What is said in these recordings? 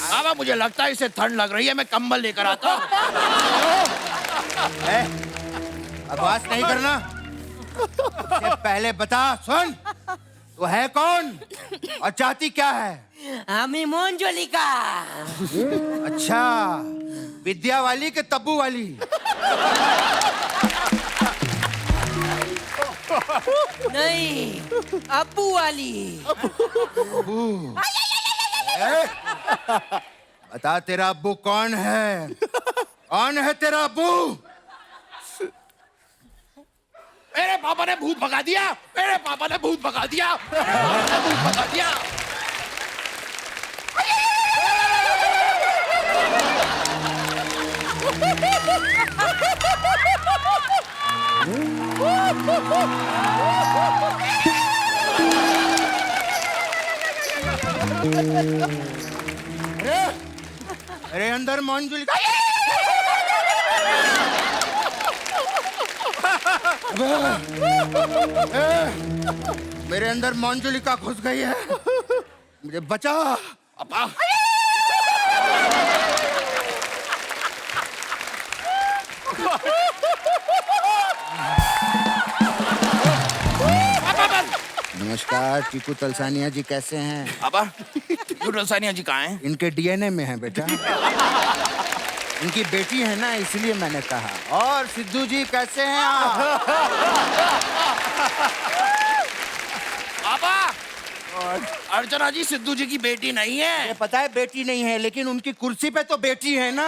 बाबा मुझे लगता है इसे ठंड लग रही है, मैं कंबल लेकर आता हूँ। बकवास नहीं करना। इससे पहले बता, सुन, तू है कौन और चाहती क्या है? हमें मंजुलिका। अच्छा, विद्या वाली के तब्बू वाली? नहीं, अब्बू वाली। अब्बू? बता तेरा अब्बू कौन है? कौन है तेरा अब्बू? मेरे पापा ने भूत भगा दिया, मेरे पापा ने भूत भगा दिया, मेरे पापा ने भूत भगा दिया। अरे अंदर मंजुलिका। मेरे अंदर मंजुलिका घुस गई है, मुझे बचा। पापा नमस्कार चीकू तलसानिया जी, कैसे हैं? पापा यूट्यूब सानिया जी कहाँ हैं? इनके डीएनए में है बेटा। इनकी बेटी है ना, इसलिए मैंने कहा। और सिद्धू जी कैसे हैं आप? पापा अर्चना जी सिद्धू जी की बेटी नहीं है। ये पता है बेटी नहीं है, लेकिन उनकी कुर्सी पे तो बेटी है ना।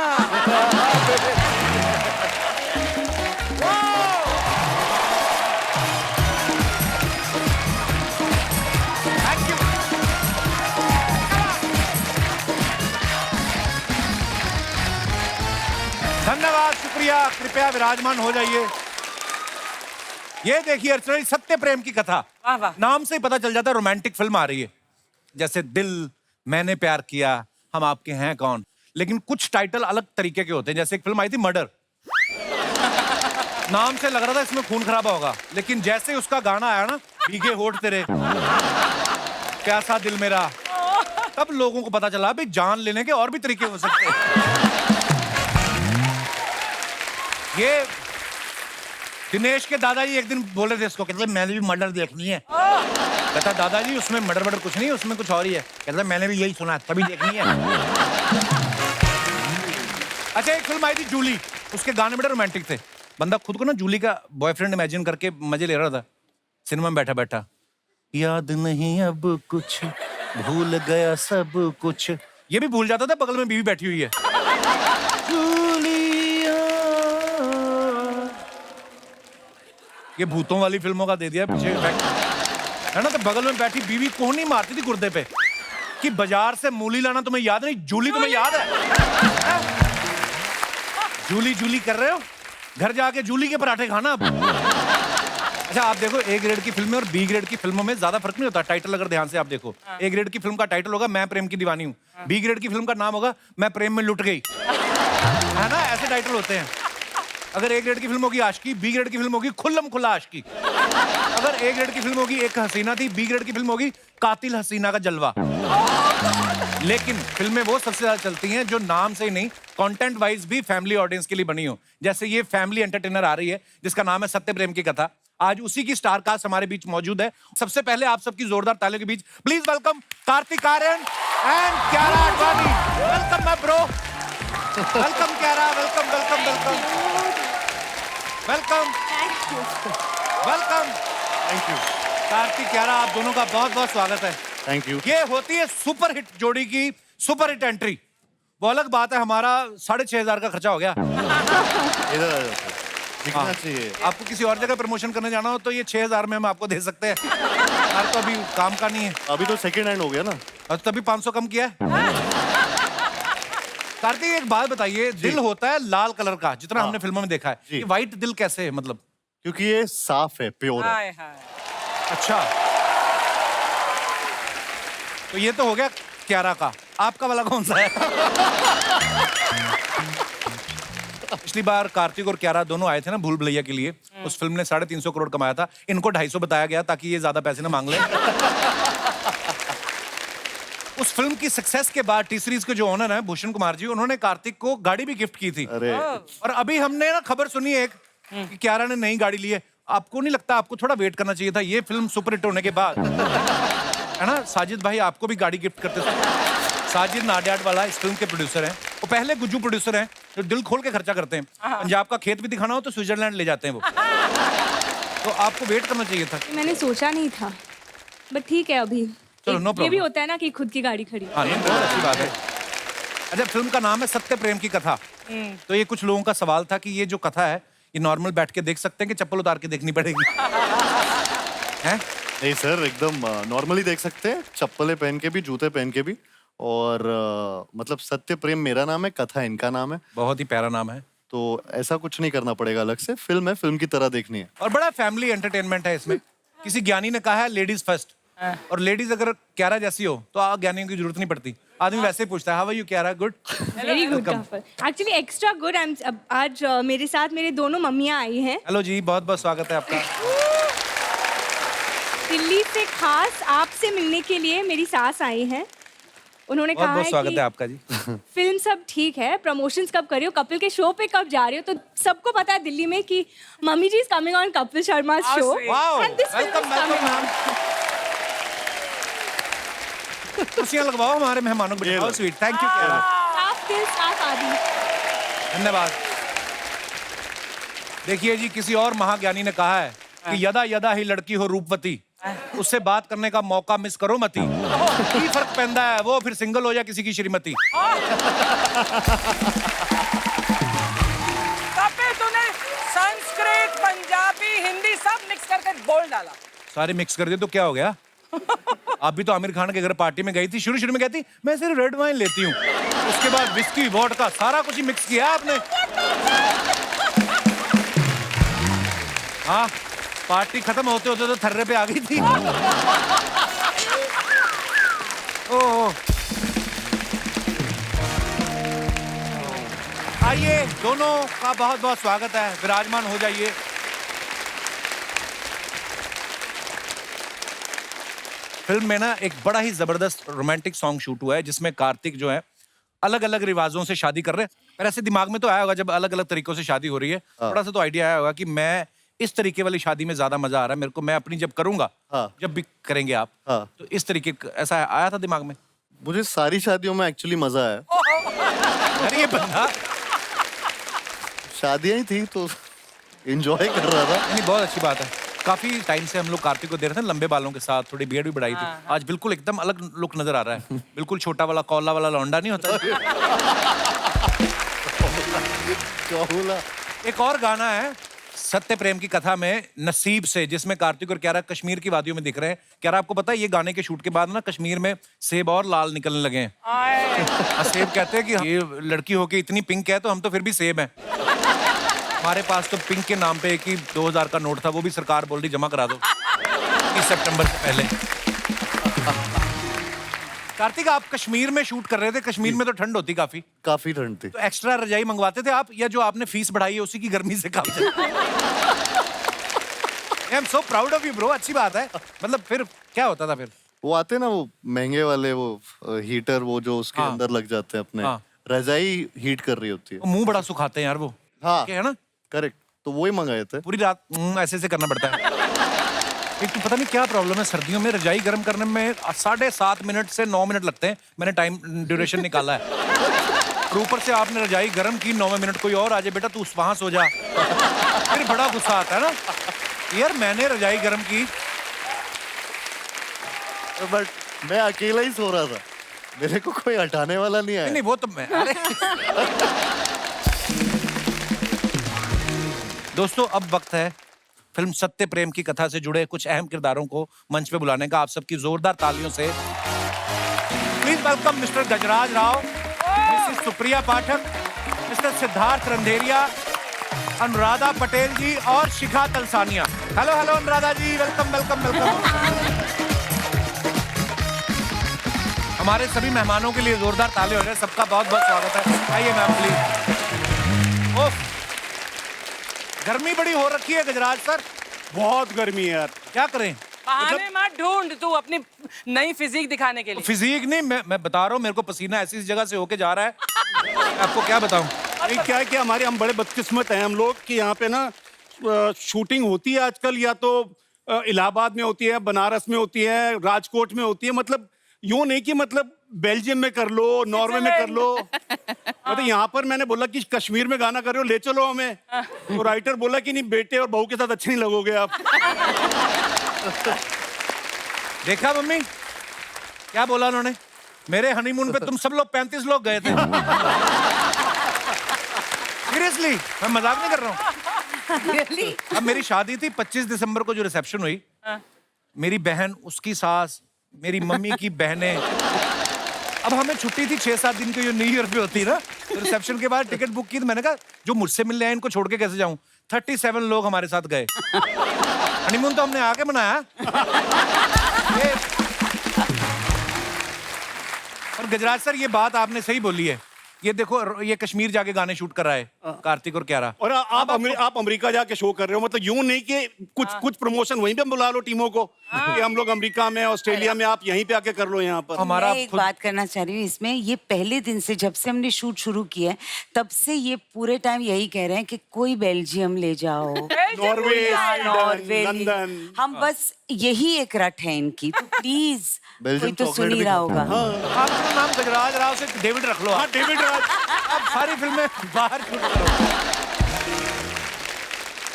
धन्यवाद, शुक्रिया। कृपया विराजमान हो जाइए। ये देखिए अर्चना जी, सत्य प्रेम की कथा। वाह वाह। नाम से ही पता चल जाता है रोमांटिक फिल्म आ रही है। जैसे दिल, मैंने प्यार किया, हम आपके हैं कौन। लेकिन कुछ टाइटल अलग तरीके के होते हैं। जैसे एक फिल्म आई थी मर्डर। नाम से लग रहा था इसमें खून खराबा होगा, लेकिन जैसे उसका गाना आया ना, भीगे होठ तेरे, प्यासा दिल मेरा, तब लोगों को पता चला भी जान लेने के और भी तरीके हो सकते हैं। ये दिनेश के दादाजी एक दिन बोले थे इसको, कहते मैंने भी मर्डर देखनी है। कहता दादाजी उसमें मर्डर कुछ नहीं है, उसमें कुछ और ही है। कहता मैंने भी यही सुना, तभी देखनी है। अच्छा, एक फिल्म आई थी जूली, उसके गाने बड़े रोमांटिक थे। बंदा खुद को ना जूली का बॉयफ्रेंड इमेजिन करके मजे ले रहा था सिनेमा में बैठा बैठा। याद नहीं अब कुछ, भूल गया सब कुछ। ये भी भूल जाता था बगल में बीवी बैठी हुई है। ये भूतों वाली फिल्मों का दे दिया पीछे इफेक्ट, है ना। तो बगल में बैठी बीवी कौन नहीं मारती थी गुर्दे पे कि बाजार से मूली लाना तुम्हें याद नहीं, जूली तुम्हें याद है? जूली जूली कर रहे हो, घर जाके जूली के पराठे खाना अब। अच्छा आप देखो, ए ग्रेड की फिल्में और बी ग्रेड की फिल्मों में ज्यादा फर्क नहीं होता। टाइटल अगर ध्यान से आप देखो, ए ग्रेड की फिल्म का टाइटल होगा मैं प्रेम की दीवानी हूँ, बी ग्रेड की फिल्म का नाम होगा मैं प्रेम में लुट गई, है ना। ऐसे टाइटल होते हैं। अगर ए ग्रेड की फिल्म होगी आशिकी, बी ग्रेड की फिल्म होगी खुल्लम खुल्ला आशिकी। अगर ए ग्रेड की फिल्म होगी एक हसीना थी, बी ग्रेड की फिल्म होगी कातिल हसीना का जलवा। लेकिन फिल्में वो सबसे ज्यादा चलती हैं जो नाम से ही नहीं, कंटेंट वाइज भी फैमिली ऑडियंस के लिए बनी हो। जैसे ये फैमिली एंटरटेनर आ रही है जिसका नाम है सत्य प्रेम की कथा। आज उसी की स्टार कास्ट हमारे बीच मौजूद है। सबसे पहले आप सबकी जोरदार तालियों के बीच please welcome Kartik Aaryan and Kiara Advani. Welcome my bro, welcome Kiara, welcome welcome welcome welcome welcome. Thank you Kartik, Kiara, आप दोनों का बहुत बहुत स्वागत है। Thank you. ये होती है सुपर हिट जोड़ी की सुपर हिट एंट्री। वो अलग बात है, हमारा 6,500 का खर्चा हो गया। इधर आ जाओ, दिखना हाँ। चाहिए। आपको किसी और जगह प्रमोशन करने जाना हो तो ये 6,000 में हम आपको दे सकते हैं। यार तो अभी काम का नहीं है। अभी तो सेकंड हैंड हो गया ना। और तभी 500 कम किया है। कार्तिक एक बात बताइए, दिल होता है लाल कलर का जितना हमने फिल्मों में देखा है, जी। ये व्हाइट दिल कैसे है? मतलब क्योंकि ये साफ है, प्योर है। हाय हाय। अच्छा, तो ये तो हो गया क्यारा का। आपका वाला कौन सा है? पिछली बार कार्तिक और क्यारा दोनों आए थे ना भूल भुलैया के लिए, उस फिल्म ने 350 करोड़ कमाया था, इनको 250 बताया गया ताकि ये ज्यादा पैसे ना मांग लें। उस फिल्म की सक्सेस के बाद टी सीरीज के जो ओनर हैं भूषण कुमार जी, उन्होंने कार्तिक को गाड़ी भी गिफ्ट की थी। अरे और अभी हमने ना खबर सुनी एक कि क्यारा ने नई गाड़ी ली है। आपको नहीं लगता आपको थोड़ा वेट करना चाहिए था ये फिल्म सुपरहिट होने के बाद? है ना, साजिद भाई आपको भी गाड़ी गिफ्ट करते थे। साजिद नाडियाड वाला इस फिल्म के प्रोड्यूसर हैं, वो पहले गुज्जू प्रोड्यूसर हैं जो दिल खोल के खर्चा करते हैं। पंजाब का खेत भी दिखाना हो तो स्विट्जरलैंड ले जाते हैं वो। तो आपको वेट करना चाहिए था। मैंने सोचा नहीं था, बट ठीक है अभी। चलो, no ये भी problem। होता है ना कि खुद की गाड़ी खड़ी। हाँ, ये बहुत अच्छी बात है। अच्छा, फिल्म का नाम है सत्य प्रेम की कथा। तो ये कुछ लोगों का सवाल था कि ये जो कथा है ये नॉर्मल बैठ के देख सकते हैं कि चप्पल उतार के देखनी पड़ेगी? हैं? नहीं सर, एकदम नॉर्मली देख सकते हैं, चप्पलें पहन के भी, जूते पहन के भी। और मतलब सत्य प्रेम मेरा नाम है, कथा इनका नाम है, बहुत ही प्यारा नाम है। तो ऐसा कुछ नहीं करना पड़ेगा अलग से। फिल्म है, फिल्म की तरह देखनी है। और बड़ा फैमिली एंटरटेनमेंट है इसमें। किसी ज्ञानी ने कहा है लेडीज फर्स्ट, और लेडीज अगर क्यारा जैसी हो तो ज्ञानियों की जरूरत नहीं पड़ती, आदमी वैसे ही पूछता है how are you Kiara, good. Very good actually extra good. आज मेरे साथ मेरे दोनों मम्मियाँ आई हैं हेलो जी, बहुत बहुत स्वागत है आपका। दिल्ली से, खास आपसे मिलने के लिए मेरी सास आई हैं। उन्होंने बहुत कहा बहुत है स्वागत कि है आपका जी। फिल्म सब ठीक है, प्रमोशंस कब कर रही हो, कपिल के शो पे कब जा रही हो? तो सबको पता है दिल्ली में कि mummy ji is coming on Kapil Sharma show wow, and this film Welcome is coming welcome. On. कुर्सियां लगवाओ हमारे मेहमानों को, बिठाओ। स्वीट, थैंक यू क्यारा, साफ दिल साफ आदमी। धन्यवाद। देखिए जी, किसी और महाज्ञानी ने कहा है कि यदा यदा ही लड़की हो रूपवती, उससे बात करने का मौका मिस करो मती। की फर्क पैंदा है वो फिर सिंगल हो जाए किसी की श्रीमती। कपिल तूने संस्कृत, पंजाबी, हिंदी सब मिक्स करके बोल डाला। सारे मिक्स कर दिए तो क्या हो गया? आप भी तो आमिर खान के घर पार्टी में गई थी, शुरू शुरू में कहती मैं सिर्फ रेड वाइन लेती हूँ, उसके बाद विस्की, वोडका, सारा कुछ ही मिक्स किया आपने। हाँ, पार्टी खत्म होते होते तो थर्रे पे आ गई थी। ओह, आइए, दोनों का बहुत बहुत स्वागत है, विराजमान हो जाइए। फिल्म में ना एक बड़ा ही जबरदस्त रोमांटिक सॉन्ग शूट हुआ है जिसमें कार्तिक जो है अलग अलग रिवाजों से शादी कर रहे हैं। पर ऐसे दिमाग में तो आया होगा जब अलग अलग तरीकों से शादी हो रही है, थोड़ा सा तो आइडिया आया होगा कि मैं इस तरीके वाली शादी में ज्यादा मजा आ रहा है मेरे को, मैं अपनी जब करूंगा, जब भी करेंगे आप, तो इस तरीके ऐसा आया था दिमाग में? मुझे सारी शादियों में एक्चुअली मजा आया। अरे ये बंदा शादियां ही थी तो एंजॉय कर रहा था। नहीं, बहुत अच्छी बात है। काफी टाइम से हम लोग कार्तिक को देख रहे थे लंबे बालों के साथ, थोड़ी बियर्ड भी बढ़ाई थी। आज बिल्कुल एकदम अलग लुक नजर आ रहा है, बिल्कुल छोटा वाला कौला वाला लौंडा नहीं होता। क्या बोला? एक और गाना है सत्य प्रेम की कथा में, नसीब से, जिसमें कार्तिक और क्यारा कश्मीर की वादियों में दिख रहे हैं। क्यारा, आपको पता है ये गाने के शूट के बाद ना कश्मीर में सेब और लाल निकलने लगे हैं। सेब कहते हैं कि ये लड़की होके इतनी पिंक है तो हम तो फिर भी सेब हैं। हमारे पास तो पिंक के नाम पे एक ही 2000 का नोट था, वो भी सरकार बोल रही जमा करा दो 30 सितंबर से पहले। कार्तिक, आप कश्मीर में शूट कर रहे थे, कश्मीर में तो ठंड होती काफी ठंड थी। तो एक्स्ट्रा रजाई मंगवाते थे आप, या जो आपने फीस बढ़ाई है उसी की गर्मी से काम चलता? I am so proud of you bro, अच्छी बात है। मतलब फिर क्या होता था फिर? वो आते ना वो महंगे वाले वो हीटर, वो जो उसके अंदर लग जाते हैं अपने, रजाई हीट कर रही होती है। मुंह बड़ा सुखाते हैं यार वो। हाँ, है ना, करेक्ट। तो वही मंगाए थे। पूरी रात ऐसे ऐसे करना पड़ता है। एक तो पता नहीं क्या प्रॉब्लम है, सर्दियों में रजाई गर्म करने में 7.5 मिनट से 9 मिनट लगते हैं। मैंने टाइम ड्यूरेशन निकाला है। और ऊपर से आपने रजाई गर्म की 9 मिनट, कोई और आ जाए बेटा तू वहां सो जा, फिर बड़ा गुस्सा आता है ना यार, मैंने रजाई गर्म की। बट मैं अकेला ही सो रहा था, मेरे को कोई हटाने वाला नहीं आया। नहीं, वो तो मैं, अरे दोस्तों, अब वक्त है फिल्म सत्य प्रेम की कथा से जुड़े कुछ अहम किरदारों को मंच पे बुलाने का। आप सबकी जोरदार तालियों से please welcome Mr Gajraj Rao, Mrs Supriya Pathak, Mr Siddharth Randheria, Anuradha Patel ji और Shikha Talsania. Hello hello Anuradha ji, welcome welcome welcome. हमारे सभी मेहमानों के लिए जोरदार ताली हो जाए, सबका बहुत बहुत स्वागत है। आइए मैम प्लीज। गर्मी बड़ी हो रखी है गजराज सर, बहुत गर्मी है यार। क्या करें? बहाने मत ढूंढ तू अपनी नई फिजिक दिखाने के लिए। फिजिक नहीं, मैं बता रहा हूँ, मेरे को पसीना ऐसी जगह से होके जा रहा है, आपको क्या बताऊं। नहीं, क्या है कि हम बड़े बदकिस्मत हैं हम लोग कि यहाँ पे ना शूटिंग होती है आजकल, या तो इलाहाबाद में होती है, बनारस में होती है, राजकोट में होती है, मतलब यूं नहीं कि मतलब बेल्जियम में कर लो, नॉर्वे में कर लो। मतलब यहाँ पर मैंने बोला कि कश्मीर में गाना कर रहे हो, ले चलो हमें, तो राइटर बोला कि नहीं बेटे और बहू के साथ अच्छे नहीं लगोगे आप। देखा मम्मी क्या बोला उन्होंने, मेरे हनीमून पे तुम सब लोग 35 लोग गए थे। सीरियसली, मैं मजाक नहीं कर रहा हूँ। अब मेरी शादी थी 25 दिसंबर को, जो रिसेप्शन हुई, मेरी बहन, उसकी सास, मेरी मम्मी की बहनें, अब हमें छुट्टी थी 6-7 दिन की, जो न्यू ईयर पे होती है ना, तो रिसेप्शन के बाद टिकट बुक की, तो मैंने कहा जो मुझसे मिलने आए इनको छोड़ के कैसे जाऊं। 37 लोग हमारे साथ गए। हनीमून तो हमने आके मनाया। और गजराज सर, ये बात आपने सही बोली है। ये देखो, ये कश्मीर जाके गाने शूट कर रहा है कार्तिक और क्यारा, और आप अमेरिका जाके शो कर रहे हो, मतलब यूं नहीं कि कुछ प्रमोशन वहीं पे बुला लो टीमों को कि हम लोग अमेरिका में, ऑस्ट्रेलिया में, आप यहीं पे आके कर लो यहाँ पर। हमारा मैं एक बात करना चाह रही हूँ इसमें, ये पहले दिन से जब से हमने शूट शुरू किया है तब से ये पूरे टाइम यही कह रहे हैं कि कोई बेल्जियम ले जाओ, नॉर्वे, नॉर्वे, लंदन। हम बस यही एक रट है इनकी, तो प्लीज कोई बेल्जियम तो सुन चॉकलेट ही भी रहा खाता होगा। आपका नाम गजराज राव से डेविड रख लो। हाँ, डेविड राज। आप सारी फिल्में बाहर शूट करो।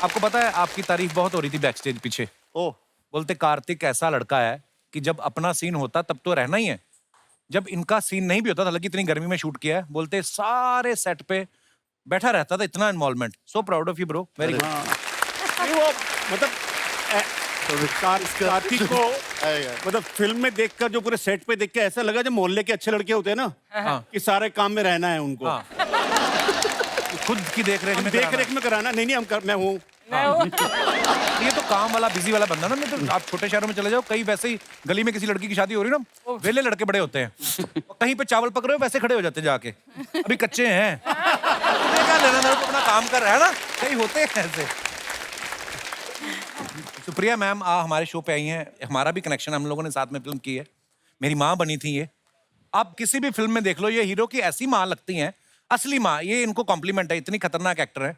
आपको पता है, आपकी तारीफ बहुत हो रही थी बैक स्टेज पीछे। ओह, बोलते कार्तिक ऐसा लड़का है कि जब अपना सीन होता तब तो रहना ही है, जब इनका सीन नहीं भी होता, हालांकि इतनी गर्मी में शूट किया है, बोलते सारे सेट पे बैठा रहता था, इतना involvement. So proud of you bro, very good. नहीं, वो मतलब कार्तिक को मतलब फिल्म में देखकर, जो पूरे सेट पे देख के ऐसा लगा, जब मोहल्ले के अच्छे लड़के होते हैं ना, कि सारे काम में रहना है उनको, खुद की देख रेख में कराना। नहीं, मैं हूँ। ये तो काम वाला, बिजी वाला बंदा ना। नहीं तो आप छोटे शहरों में चले जाओ, कहीं वैसे ही गली में किसी लड़की की शादी हो रही ना, वेले लड़के बड़े होते हैं, कहीं पे चावल पक रहे हो वैसे खड़े हो जाते हैं जाके, अभी कच्चे हैं, क्या लेना देना, अपना काम कर रहा है ना, कहीं होते हैं ऐसे। सुप्रिया मैम हमारे शो पे आई हैं, हमारा भी कनेक्शन, हम लोगों ने साथ में फिल्म की है, मेरी माँ बनी थी ये। आप किसी भी फिल्म में देख लो, ये हीरो की ऐसी माँ लगती हैं, असली माँ, ये इनको कॉम्प्लीमेंट है, इतनी खतरनाक एक्टर है।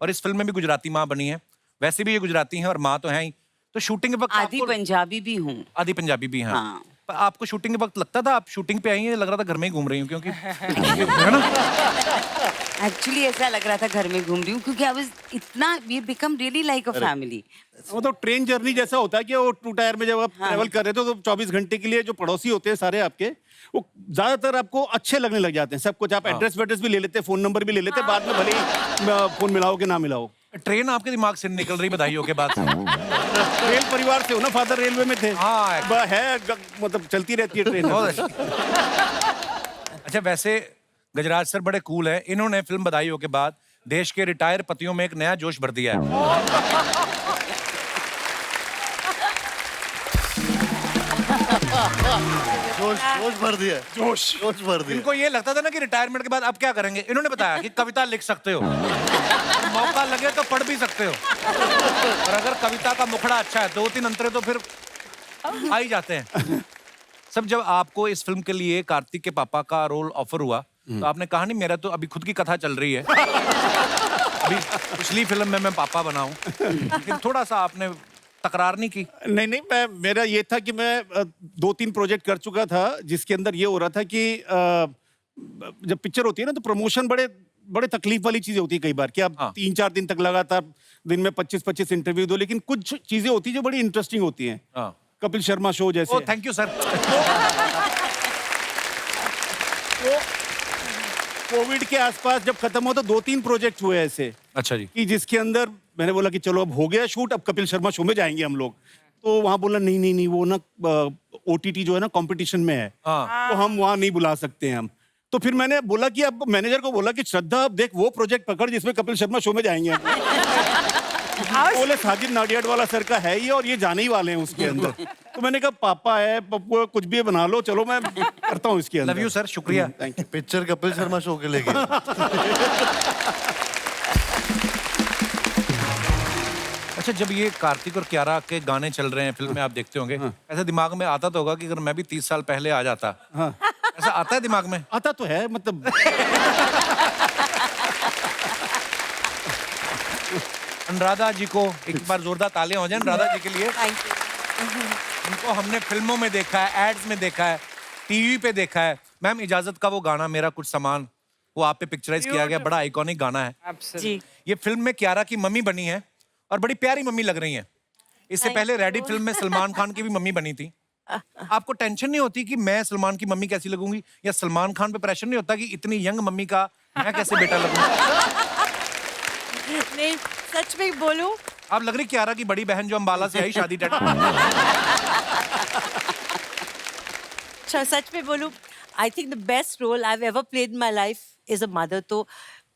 और इस फिल्म में भी गुजराती माँ बनी है, वैसे भी ये गुजराती हैं और माँ तो है ही। तो शूटिंग के वक्त आधी पंजाबी भी हूँ। आधी पंजाबी भी हैं। हाँ। पर आपको शूटिंग के वक्त लगता था आप शूटिंग पे आई हैं, लग रहा था घर में ही घूम रही हूँ, क्योंकि है ना? एक्चुअली ऐसा लग रहा था घर में घूम रही हूँ, क्योंकि आई वाज इतना, we become really like a family. वो तो ट्रेन जर्नी जैसा होता है कि वो 2 टायर में जब आप ट्रेवल कर रहे थे, तो 24 घंटे के लिए जो पड़ोसी होते हैं सारे आपके, वो ज्यादातर आपको अच्छे लगने लग जाते हैं। सब कुछ आप एड्रेस वेड्रेस भी ले लेते, फोन नंबर भी ले लेते, बाद में भले ही फोन मिलाओ कि ना मिलाओ। ट्रेन आपके दिमाग से निकल रही बधाइयों के बाद से। रेल परिवार से हो ना, फादर रेलवे में थे। हाँ, मतलब चलती रहती है ट्रेन। अच्छा, वैसे गजराज सर बड़े कूल हैं, इन्होंने फिल्म बधाइयों के बाद देश के रिटायर पतियों में एक नया जोश भर दिया है। जोश भर दिया, जोश भर दिया। इनको ये लगता था ना कि रिटायरमेंट के बाद अब क्या करेंगे, इन्होंने बताया कि कविता लिख सकते हो, मौका लगे तो पढ़ भी सकते हो, और अगर कविता का मुखड़ा अच्छा है, 2-3 अंतरे तो फिर आ ही जाते हैं। सब जब आपको इस फिल्म के लिए कार्तिक के पापा का रोल ऑफर हुआ, तो आपने कहा नहीं मेरा तो अभी खुद की कथा चल रही है, अभी पिछली फिल्म में मैं पापा बना हूं, लेकिन थोड़ा सा आपने तकरार नहीं की? नहीं, मेरा ये था कि मैं 2-3 प्रोजेक्ट कर चुका था, जिसके अंदर ये हो रहा था कि जब पिक्चर होती है ना, तो प्रमोशन बड़े तकलीफ वाली चीजें होती है कई बार, कि आप 3-4 दिन तक लगातार दिन में 25-25 इंटरव्यू दो, लेकिन कुछ चीजें होती है जो बड़ी इंटरेस्टिंग होती हैं। कपिल शर्मा शो जैसे। Thank you sir. कोविड के आसपास जब खत्म हो, तो 2-3 प्रोजेक्ट हुए ऐसे। अच्छा जी। कि जिसके अंदर मैंने बोला कि चलो अब हो गया शूट, अब कपिल शर्मा शो में जाएंगे हम लोग। तो वहां बोला नहीं, वो ना OTT जो है ना कंपटीशन में है, तो हम वहां नहीं बुला सकते हैं हम। तो फिर मैंने बोला कि अब मैनेजर को बोला कि श्रद्धा, अब देख वो प्रोजेक्ट पकड़ जिसमें कपिल शर्मा शो में जाएंगे हम। बोले साजिद नाडियाडवाला सर का है ये, और ये जाने ही वाले हैं उसके अंदर। तो मैंने कहा पापा है, पप्पू कुछ भी बना लो, चलो मैं करता हूँ इसके अंदर। लव यू सर, शुक्रिया। Thank you. Picture Kapil Sharma show के लिए गए। अच्छा, जब ये कार्तिक और कियारा के गाने चल रहे हैं फिल्म में, आप देखते होंगे, ऐसा दिमाग में आता तो होगा कि अगर मैं भी 30 साल पहले आ जाता। ऐसा आता है दिमाग में? आता तो है, मतलब अनुराधा जी को एक बार जोरदार तालियां हो जाए अनुराधा जी के लिए। उनको हमने फिल्मों में देखा है, एड्स में देखा है, टीवी पे देखा है। मैम, इजाजत का वो गाना मेरा कुछ सामान, वो आप पे पिक्चराइज किया गया, बड़ा आइकॉनिक गाना है जी। ये। फिल्म में कियारा की मम्मी बनी है और बड़ी प्यारी मम्मी लग रही है। इससे पहले रेडी फिल्म में सलमान खान की भी मम्मी बनी थी। आपको टेंशन नहीं होती कि मैं सलमान की मम्मी कैसी लगूंगी, या सलमान खान पे प्रेशर नहीं होता कि इतनी यंग मम्मी का मैं कैसे बेटा लगूंगा? नहीं, सच में बोलूं, आप लग रही कियारा की बड़ी बहन जो अंबाला से आई शादी टेट। सच में बोलूं, I think the best role I have ever played in my life is a mother. तो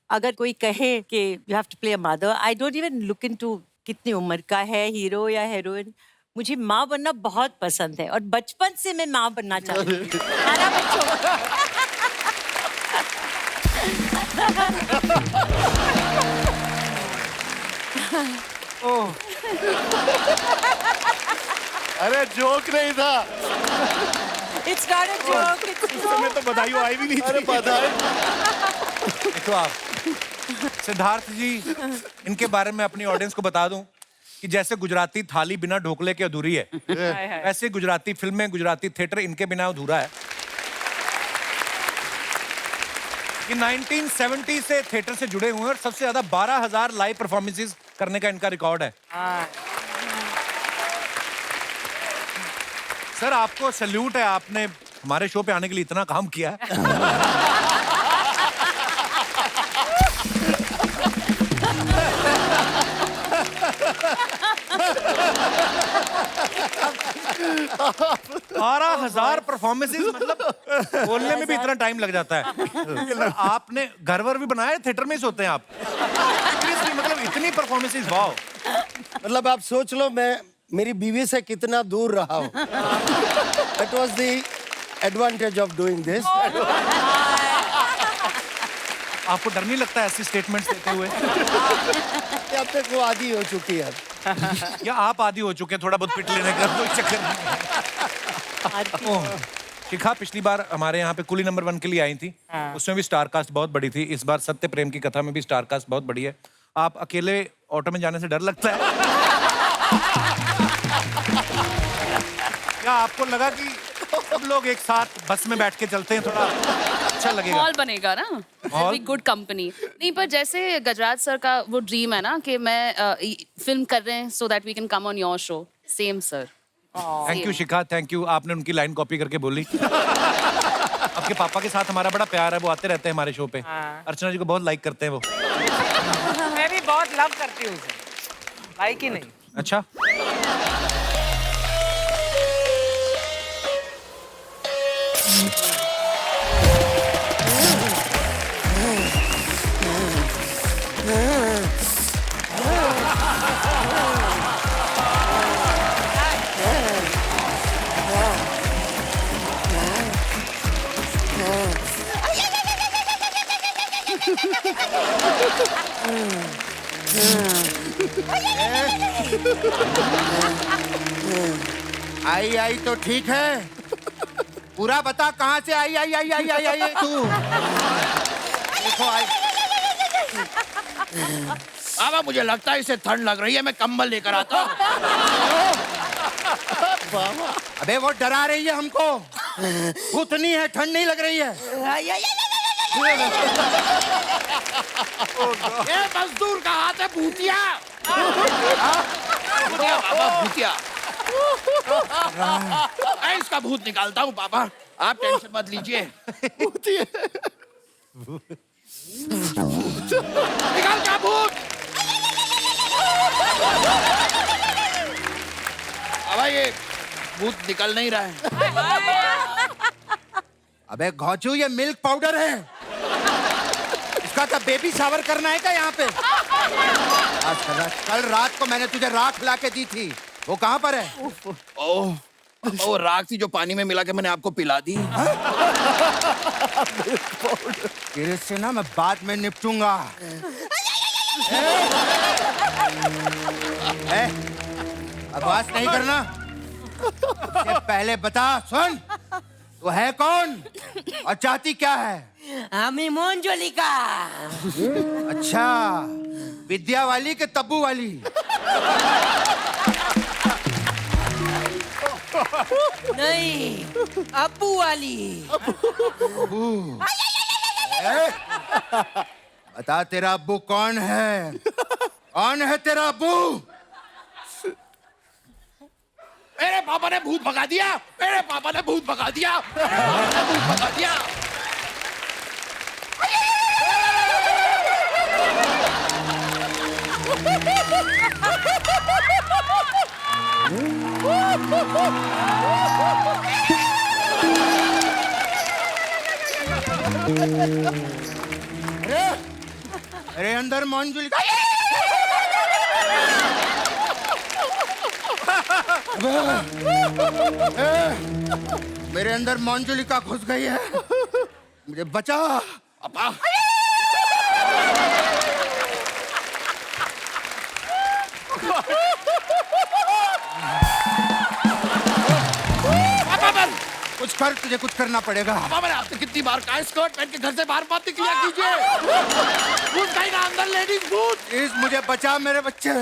अगर कोई कहे कि you have to play a mother, I don't even look into कितनी उम्र का है हीरो या हीरोइन। मुझे माँ बनना बहुत पसंद है और बचपन से मैं माँ बनना चाहती हूँ। सारा बच्चों अरे जोक नहीं था। It's not a joke, it's उस समय तो बधाई आई भी नहीं अरे थी। बधाई। देखो आप, सिद्धार्थ जी, इनके बारे में अपनी ऑडियंस को बता दूं कि जैसे गुजराती थाली बिना ढोकले के अधूरी है, वैसे गुजराती फिल्में, गुजराती थिएटर इनके बिना अधूरा है। ये 1970 से थिएटर से जुड़े हुए हैं और सबसे ज्यादा 12,000 लाइव परफॉर्मेंसेस करने का इनका रिकॉर्ड है। सर, आपको सैल्यूट है, आपने हमारे शो पे आने के लिए इतना काम किया है। बारह 12,000 परफॉर्मेंसेस, मतलब बोलने में भी इतना टाइम लग जाता है। आपने घर वर भी बनाया, थिएटर में ही सोते हैं आप? Seriously, मतलब इतनी परफॉर्मेंसेस, वाओ। मतलब आप सोच लो, मैं मेरी बीवी से कितना दूर रहा हूँ। That was the advantage of doing this. आपको डर नहीं लगता ऐसी स्टेटमेंट्स देते हुए? अब तक वो आदी हो चुकी है। या आप आदी हो चुके हैं थोड़ा बहुत पिट लेने का, कोई चक्कर नहीं। ओह, शिखा पिछली बार हमारे यहाँ पे कुली नंबर 1 के लिए आई थी, उसमें भी स्टार कास्ट बहुत बड़ी थी। इस बार सत्य प्रेम की कथा में भी स्टार कास्ट बहुत बड़ी है। आप अकेले ऑटो में जाने से डर लगता है? क्या आपको लगा कि सब लोग एक साथ बस में बैठ के चलते हैं, थोड़ा अच्छा लगेगा? मॉल बनेगा ना, गुड कंपनी। नहीं, पर जैसे गजराज सर का वो ड्रीम है ना कि मैं फिल्म कर रहे हैं so that we can come on your show, same sir. Thank you Shikha, thank you. आपने उनकी लाइन कॉपी करके बोली। आपके पापा के साथ हमारा बड़ा प्यार है, वो आते रहते हैं हमारे शो पे। अर्चना जी को बहुत लाइक करते हैं वो। मैं भी बहुत लव करती हूँ उसे, लाइक ही नहीं। अच्छा, आई आई तो ठीक है, पूरा बता कहाँ से आई आई आई आई आई आई तू? देखो आई। बाबा, मुझे लगता है इसे ठंड लग रही है, मैं कंबल लेकर आता हूँ। अबे वो डरा रही है हमको, भूतनी है, ठंड नहीं लग रही है। ये मजदूर का हाथ है, भूतिया। भूतिया बाबा, भूतिया। मैं इसका भूत निकालता हूँ बाबा, आप टेंशन मत लीजिए। निकाल क्या भूत? बाबा, ये भूत निकल नहीं रहा है। अबे घोंचू, ये मिल्क पाउडर है, इसका तो बेबी शावर करना है क्या यहाँ पे? कल रात को मैंने तुझे राख ला के दी थी, वो कहाँ पर है? ओह, वो राख थी जो पानी में मिला के मैंने आपको पिला दी। तेरे से ना मैं बाद में निपटूंगा। बकवास नहीं करना। इससे पहले बता, सुन, तू है कौन और चाहती क्या है? हमें मंजुलिका। अच्छा, विद्या वाली के तब्बू वाली? नहीं, अब्बू वाली। अब्बू। बता, तेरा अब्बू कौन है? कौन है तेरा अब्बू? मेरे पापा ने भूत भगा दिया, मेरे पापा ने भूत भगा दिया, मेरे पापा ने भूत भगा दिया। अरे अंदर मंजुलिका। मेरे अंदर मंजुलिका घुस गई है, मुझे बचा। पापा कुछ कर, तुझे कुछ करना पड़ेगा। पापा मैंने आपसे कितनी बार कहा स्कर्ट पहन के घर से बाहर मत निकलिया कीजिए। भूत कहीं ना अंदर, लेडीज भूत। प्लीज मुझे बचा मेरे बच्चे।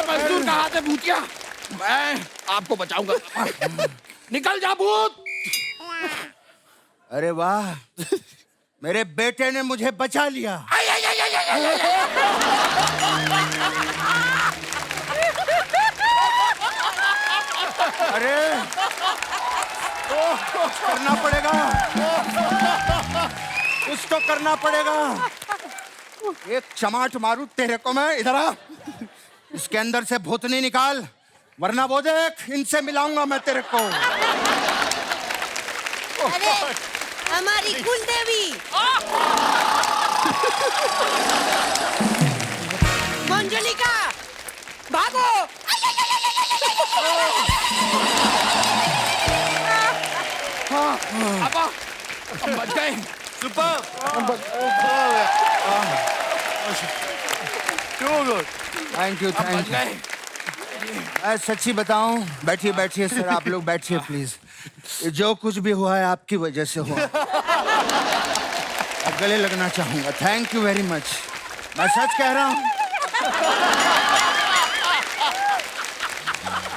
मजदूर का हाथ है भूतिया, मैं आपको बचाऊंगा। निकल जा भूत। अरे वाह, मेरे बेटे ने मुझे बचा लिया। अरे कुछ करना पड़ेगा, कुछ तो करना पड़ेगा। एक चमाट मारू तेरे को मैं। इधर आ, इसके अंदर से भूतनी निकाल, वरना वो देख, इनसे मिलाऊंगा मैं तेरे को। अरे हमारी कुल देवी मंजुलिका, भागो। पापा हम बच गए। Thank you, thank you. मैं सच्ची बताऊं, बैठिए बैठिए सर, आप लोग बैठिए प्लीज। ये जो कुछ भी हुआ है आपकी वजह से हुआ। अब गले लगना चाहूंगा। Thank you very much. मैं सच कह रहा हूं।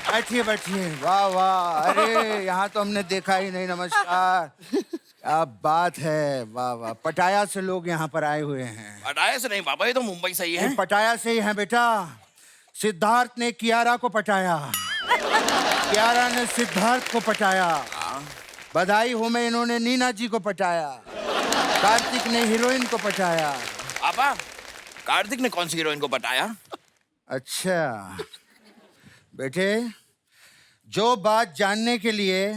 बैठिए बैठिए। वाह वाह, अरे यहाँ तो हमने देखा ही नहीं। नमस्कार, क्या बात है। वाह वाह, पटाया से लोग यहाँ पर आए हुए हैं। पटाया से नहीं पापा, ये तो मुंबई से ही है। पटाया से ही है बेटा। सिद्धार्थ ने कियारा को पटाया, कियारा ने सिद्धार्थ को पटाया, बधाई हो में इन्होंने नीना जी को पटाया, कार्तिक ने हीरोइन को पटाया। पापा कार्तिक ने कौन सी हीरोइन को पटाया? अच्छा बेटे, जो बात जानने के लिए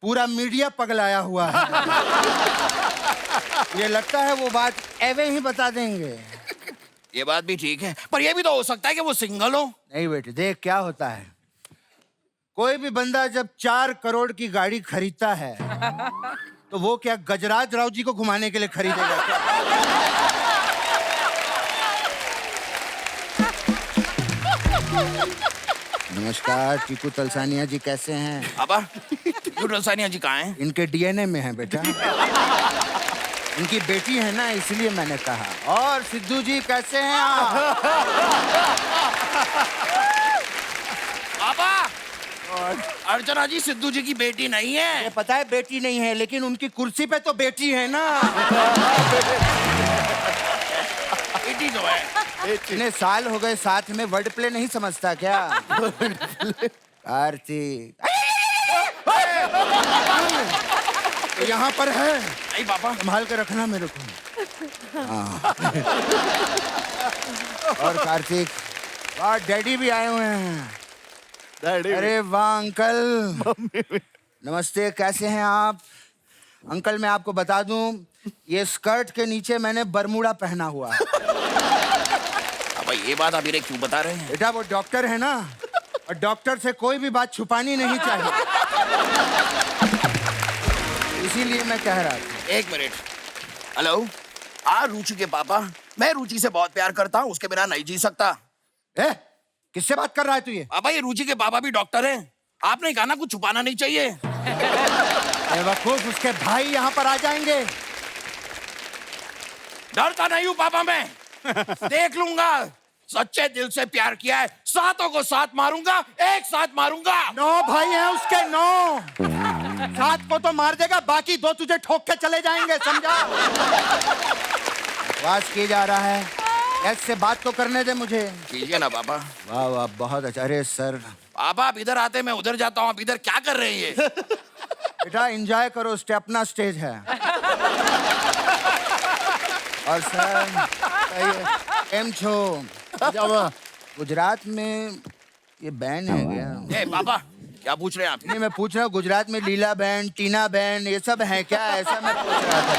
पूरा मीडिया पगलाया हुआ है, ये लगता है वो बात एवे ही बता देंगे। ये बात भी ठीक है, पर ये भी तो हो सकता है कि वो सिंगल हो। नहीं बेटे, देख क्या होता है। कोई भी बंदा जब 4 करोड़ की गाड़ी खरीदता है तो वो क्या गजराज राव जी को घुमाने के लिए खरीदेगा क्या? नमस्कार, टीकू तलसानिया जी कैसे हैं? पापा टीकू तलसानिया जी कहाँ हैं? इनके डीएनए में है बेटा। इनकी बेटी है ना, इसलिए मैंने कहा। और सिद्धू जी कैसे हैं आप? पापा अर्चना जी सिद्धू जी की बेटी नहीं है। ये पता है बेटी नहीं है, लेकिन उनकी कुर्सी पे तो बेटी है ना। बेटी तो है। इतने साल हो गए साथ में, वर्ड प्ले नहीं समझता क्या? कार्तिक तो यहाँ पर है। नहीं पापा, संभाल के रखना मेरे को। हाँ। और कार्तिक, वाह डैडी भी आए हुए हैं। अरे वाह अंकल, नमस्ते, कैसे हैं आप? अंकल मैं आपको बता दूं, ये स्कर्ट के नीचे मैंने बरमूडा पहना हुआ है। पापा ये बात आप इन्हें क्यों बता रहे हैं? बेटा वो डॉक्टर है ना, और डॉक्टर से कोई भी बात छुपानी नहीं चाहिए, इसीलिए मैं कह रहा था। एक मिनट। हेलो, हाँ रुचि के पापा, मैं रुचि से बहुत प्यार करता हूँ, उसके बिना नहीं जी सकता। किससे बात कर रहा है तू ये? पापा ये रुचि के पापा भी डॉक्टर हैं, आपने कहा ना कुछ छुपाना नहीं चाहिए। बेवकूफ, उसके भाई यहाँ पर आ जाएंगे। डरता नहीं हूँ पापा मैं, देख लूंगा। सच्चे दिल से प्यार किया है, सातों को साथ मारूंगा, एक साथ मारूंगा। 9 भाई हैं उसके, 9। 7 को तो मार देगा, बाकी 2 तुझे ठोक के चले जाएंगे, समझा? बकवास किया जा रहा है, ऐसे बात तो करने दे मुझे। कीजिए ना पापा। वाह वाह, बहुत अच्छा। अरे सर पापा आप इधर आते मैं उधर जाता हूँ, आप इधर क्या कर रहे हैं? बेटा एंजॉय करो, अपना स्टेज है। और सर एम छो गुजरात में ये बैंड है क्या? पापा क्या पूछ रहे हैं आप? नहीं मैं पूछ रहा हूँ, गुजरात में लीला बैंड, टीना बैंड, ये सब है क्या? ऐसा मैं पूछ रहा था।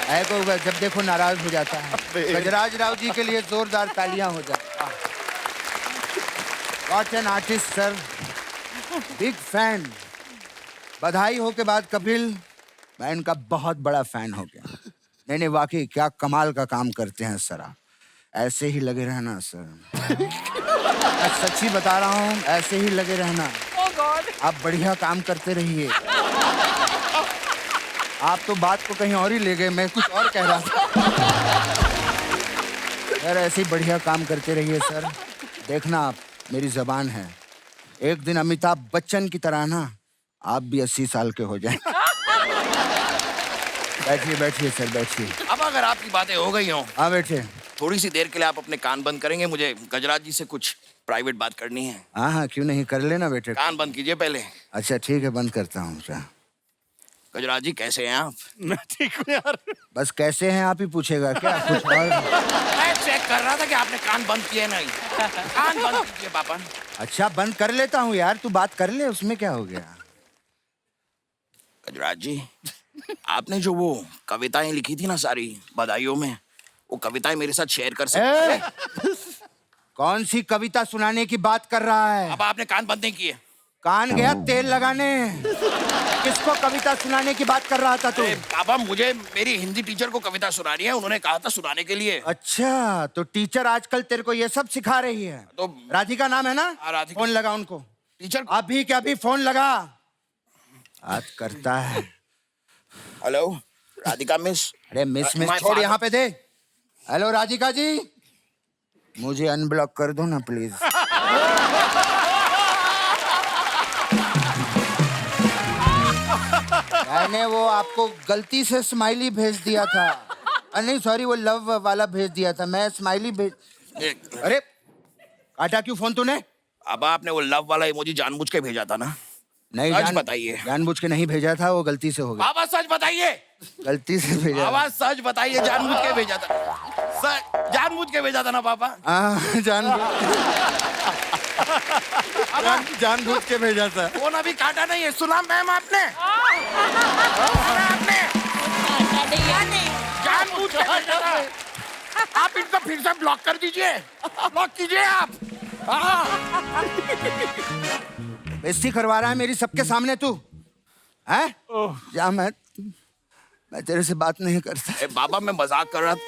है को जब देखो नाराज हो जाता है। गजराज राव जी के लिए जोरदार तालियां हो जाए। What an artist sir, big fan. बधाई हो के बाद कपिल, मैं इनका बहुत बड़ा फैन हो गया। नहीं वाकई क्या कमाल का काम करते हैं सर आप, ऐसे ही लगे रहना सर। मैं सच्ची बता रहा हूँ, ऐसे ही लगे रहना। आप बढ़िया काम करते रहिए। आप तो बात को कहीं और ही ले गए, मैं कुछ और कह रहा था। यार ऐसे ही बढ़िया काम करते रहिए सर। देखना आप, मेरी जबान है, एक दिन अमिताभ बच्चन की तरह ना आप भी 80 साल के हो जाएं। बैठिए बैठिए सर, बैठिए। अब अगर आपकी बातें हो गई हों, हाँ बैठे। थोड़ी सी देर के लिए आप अपने कान बंद करेंगे, मुझे गजराज जी से कुछ प्राइवेट बात करनी है। हाँ क्यों नहीं, कर लेना बेटे। कान बंद कीजिए पहले। अच्छा ठीक है, बंद करता हूँ। गजराज जी कैसे हैं आप? मैं ठीक हूँ यार। बस कैसे हैं आप ही पूछेगा क्या? कुछ और? मैं चेक कर रहा था कि आपने कान बंद किए नहीं। कान बंद कीजिए पापा। अच्छा बंद कर लेता हूँ यार, तू बात कर ले, उसमें क्या हो गया? गजराज जी, आपने जो वो कविताएं लिखी थी ना सारी बधाइयों में, वो कविताएं मेरे साथ शेयर कर सकते हैं? कौन सी कविता सुनाने की बात कर रहा है? अब आपने कान बंद नहीं किए। कान गया तेल लगाने। किसको कविता सुनाने की बात कर रहा था तू? पापा मुझे मेरी हिंदी टीचर को कविता सुनानी है, उन्होंने कहा था सुनाने के लिए। अच्छा तो टीचर आजकल तेरे को ये सब सिखा रही है? तो राधिका नाम है ना? राधिका। फोन लगा उनको। टीचर अभी के अभी फोन लगा। बात करता है। Hello Radhika miss. अरे मिस छोड़, यहाँ पे दे। हेलो राधिका जी, मुझे अनब्लॉक कर दो ना प्लीज। मैंने वो आपको गलती से स्माइली भेज दिया था। नहीं सॉरी, वो लव वाला भेज दिया था, मैं स्माइली भेज। अरे काटा क्यों फोन तूने? अब आपने वो लव वाला इमोजी जानबूझ के भेजा था ना? नहीं सच बताइए। जानबूझ के नहीं भेजा था, वो गलती से हो गया। बाबा सच बताइए। गलती से भेजा। बाबा सच बताइए, जानबूझ के भेजा था? जानबूझ के भेजा था ना पापा? जानबूझ के भेजा था। फोन अभी काटा नहीं है, सुना मैम आपने? जानबूझ के भेजा था। आप इनको फिर से ब्लॉक कर दीजिए, ब्लॉक कीजिए आप। बेइज्जती करवा रहा है मेरी सबके सामने तू, हैं? जा, मैं तेरे से बात नहीं करता। बाबा मैं मजाक कर रहा था।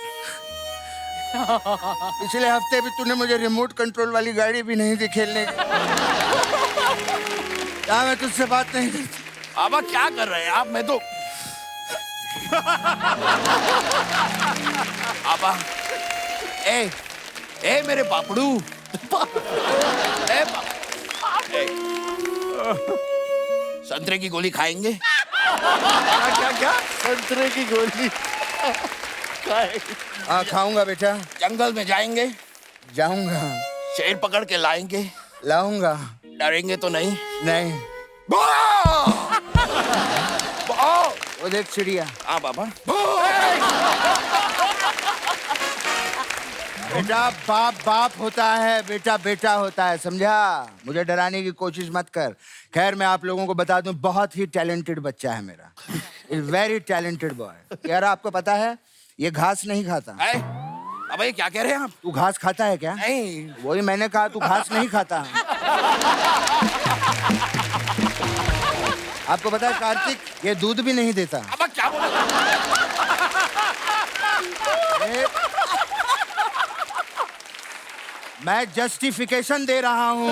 पिछले हफ्ते भी तूने मुझे रिमोट कंट्रोल वाली गाड़ी भी नहीं दी खेलने की। जा, मैं तुझसे बात नहीं करता। बाबा क्या कर रहे हैं आप? मैं तो बाबा ए मेरे पापड़ू। संतरे की गोली खाएंगे? क्या संतरे की गोली हाँ खाऊंगा बेटा। जंगल में जाएंगे? जाऊंगा। शेर पकड़ के लाएंगे? लाऊंगा। डरेंगे तो नहीं? नहीं। वो देख चिड़िया। हाँ बाबा। बेटा बाप बाप होता है, बेटा बेटा होता है, समझा? मुझे डराने की कोशिश मत कर। खैर मैं आप लोगों को बता दूं, बहुत ही टैलेंटेड बच्चा है मेरा। Is very talented boy. यार आपको पता है ये घास नहीं खाता। अब ये क्या कह रहे हैं आप? तू घास खाता है क्या? नहीं। वही मैंने कहा, तू घास नहीं खाता। आपको पता है कार्तिक, ये दूध भी नहीं देता। अब क्या बोला? मैं जस्टिफिकेशन दे रहा हूँ।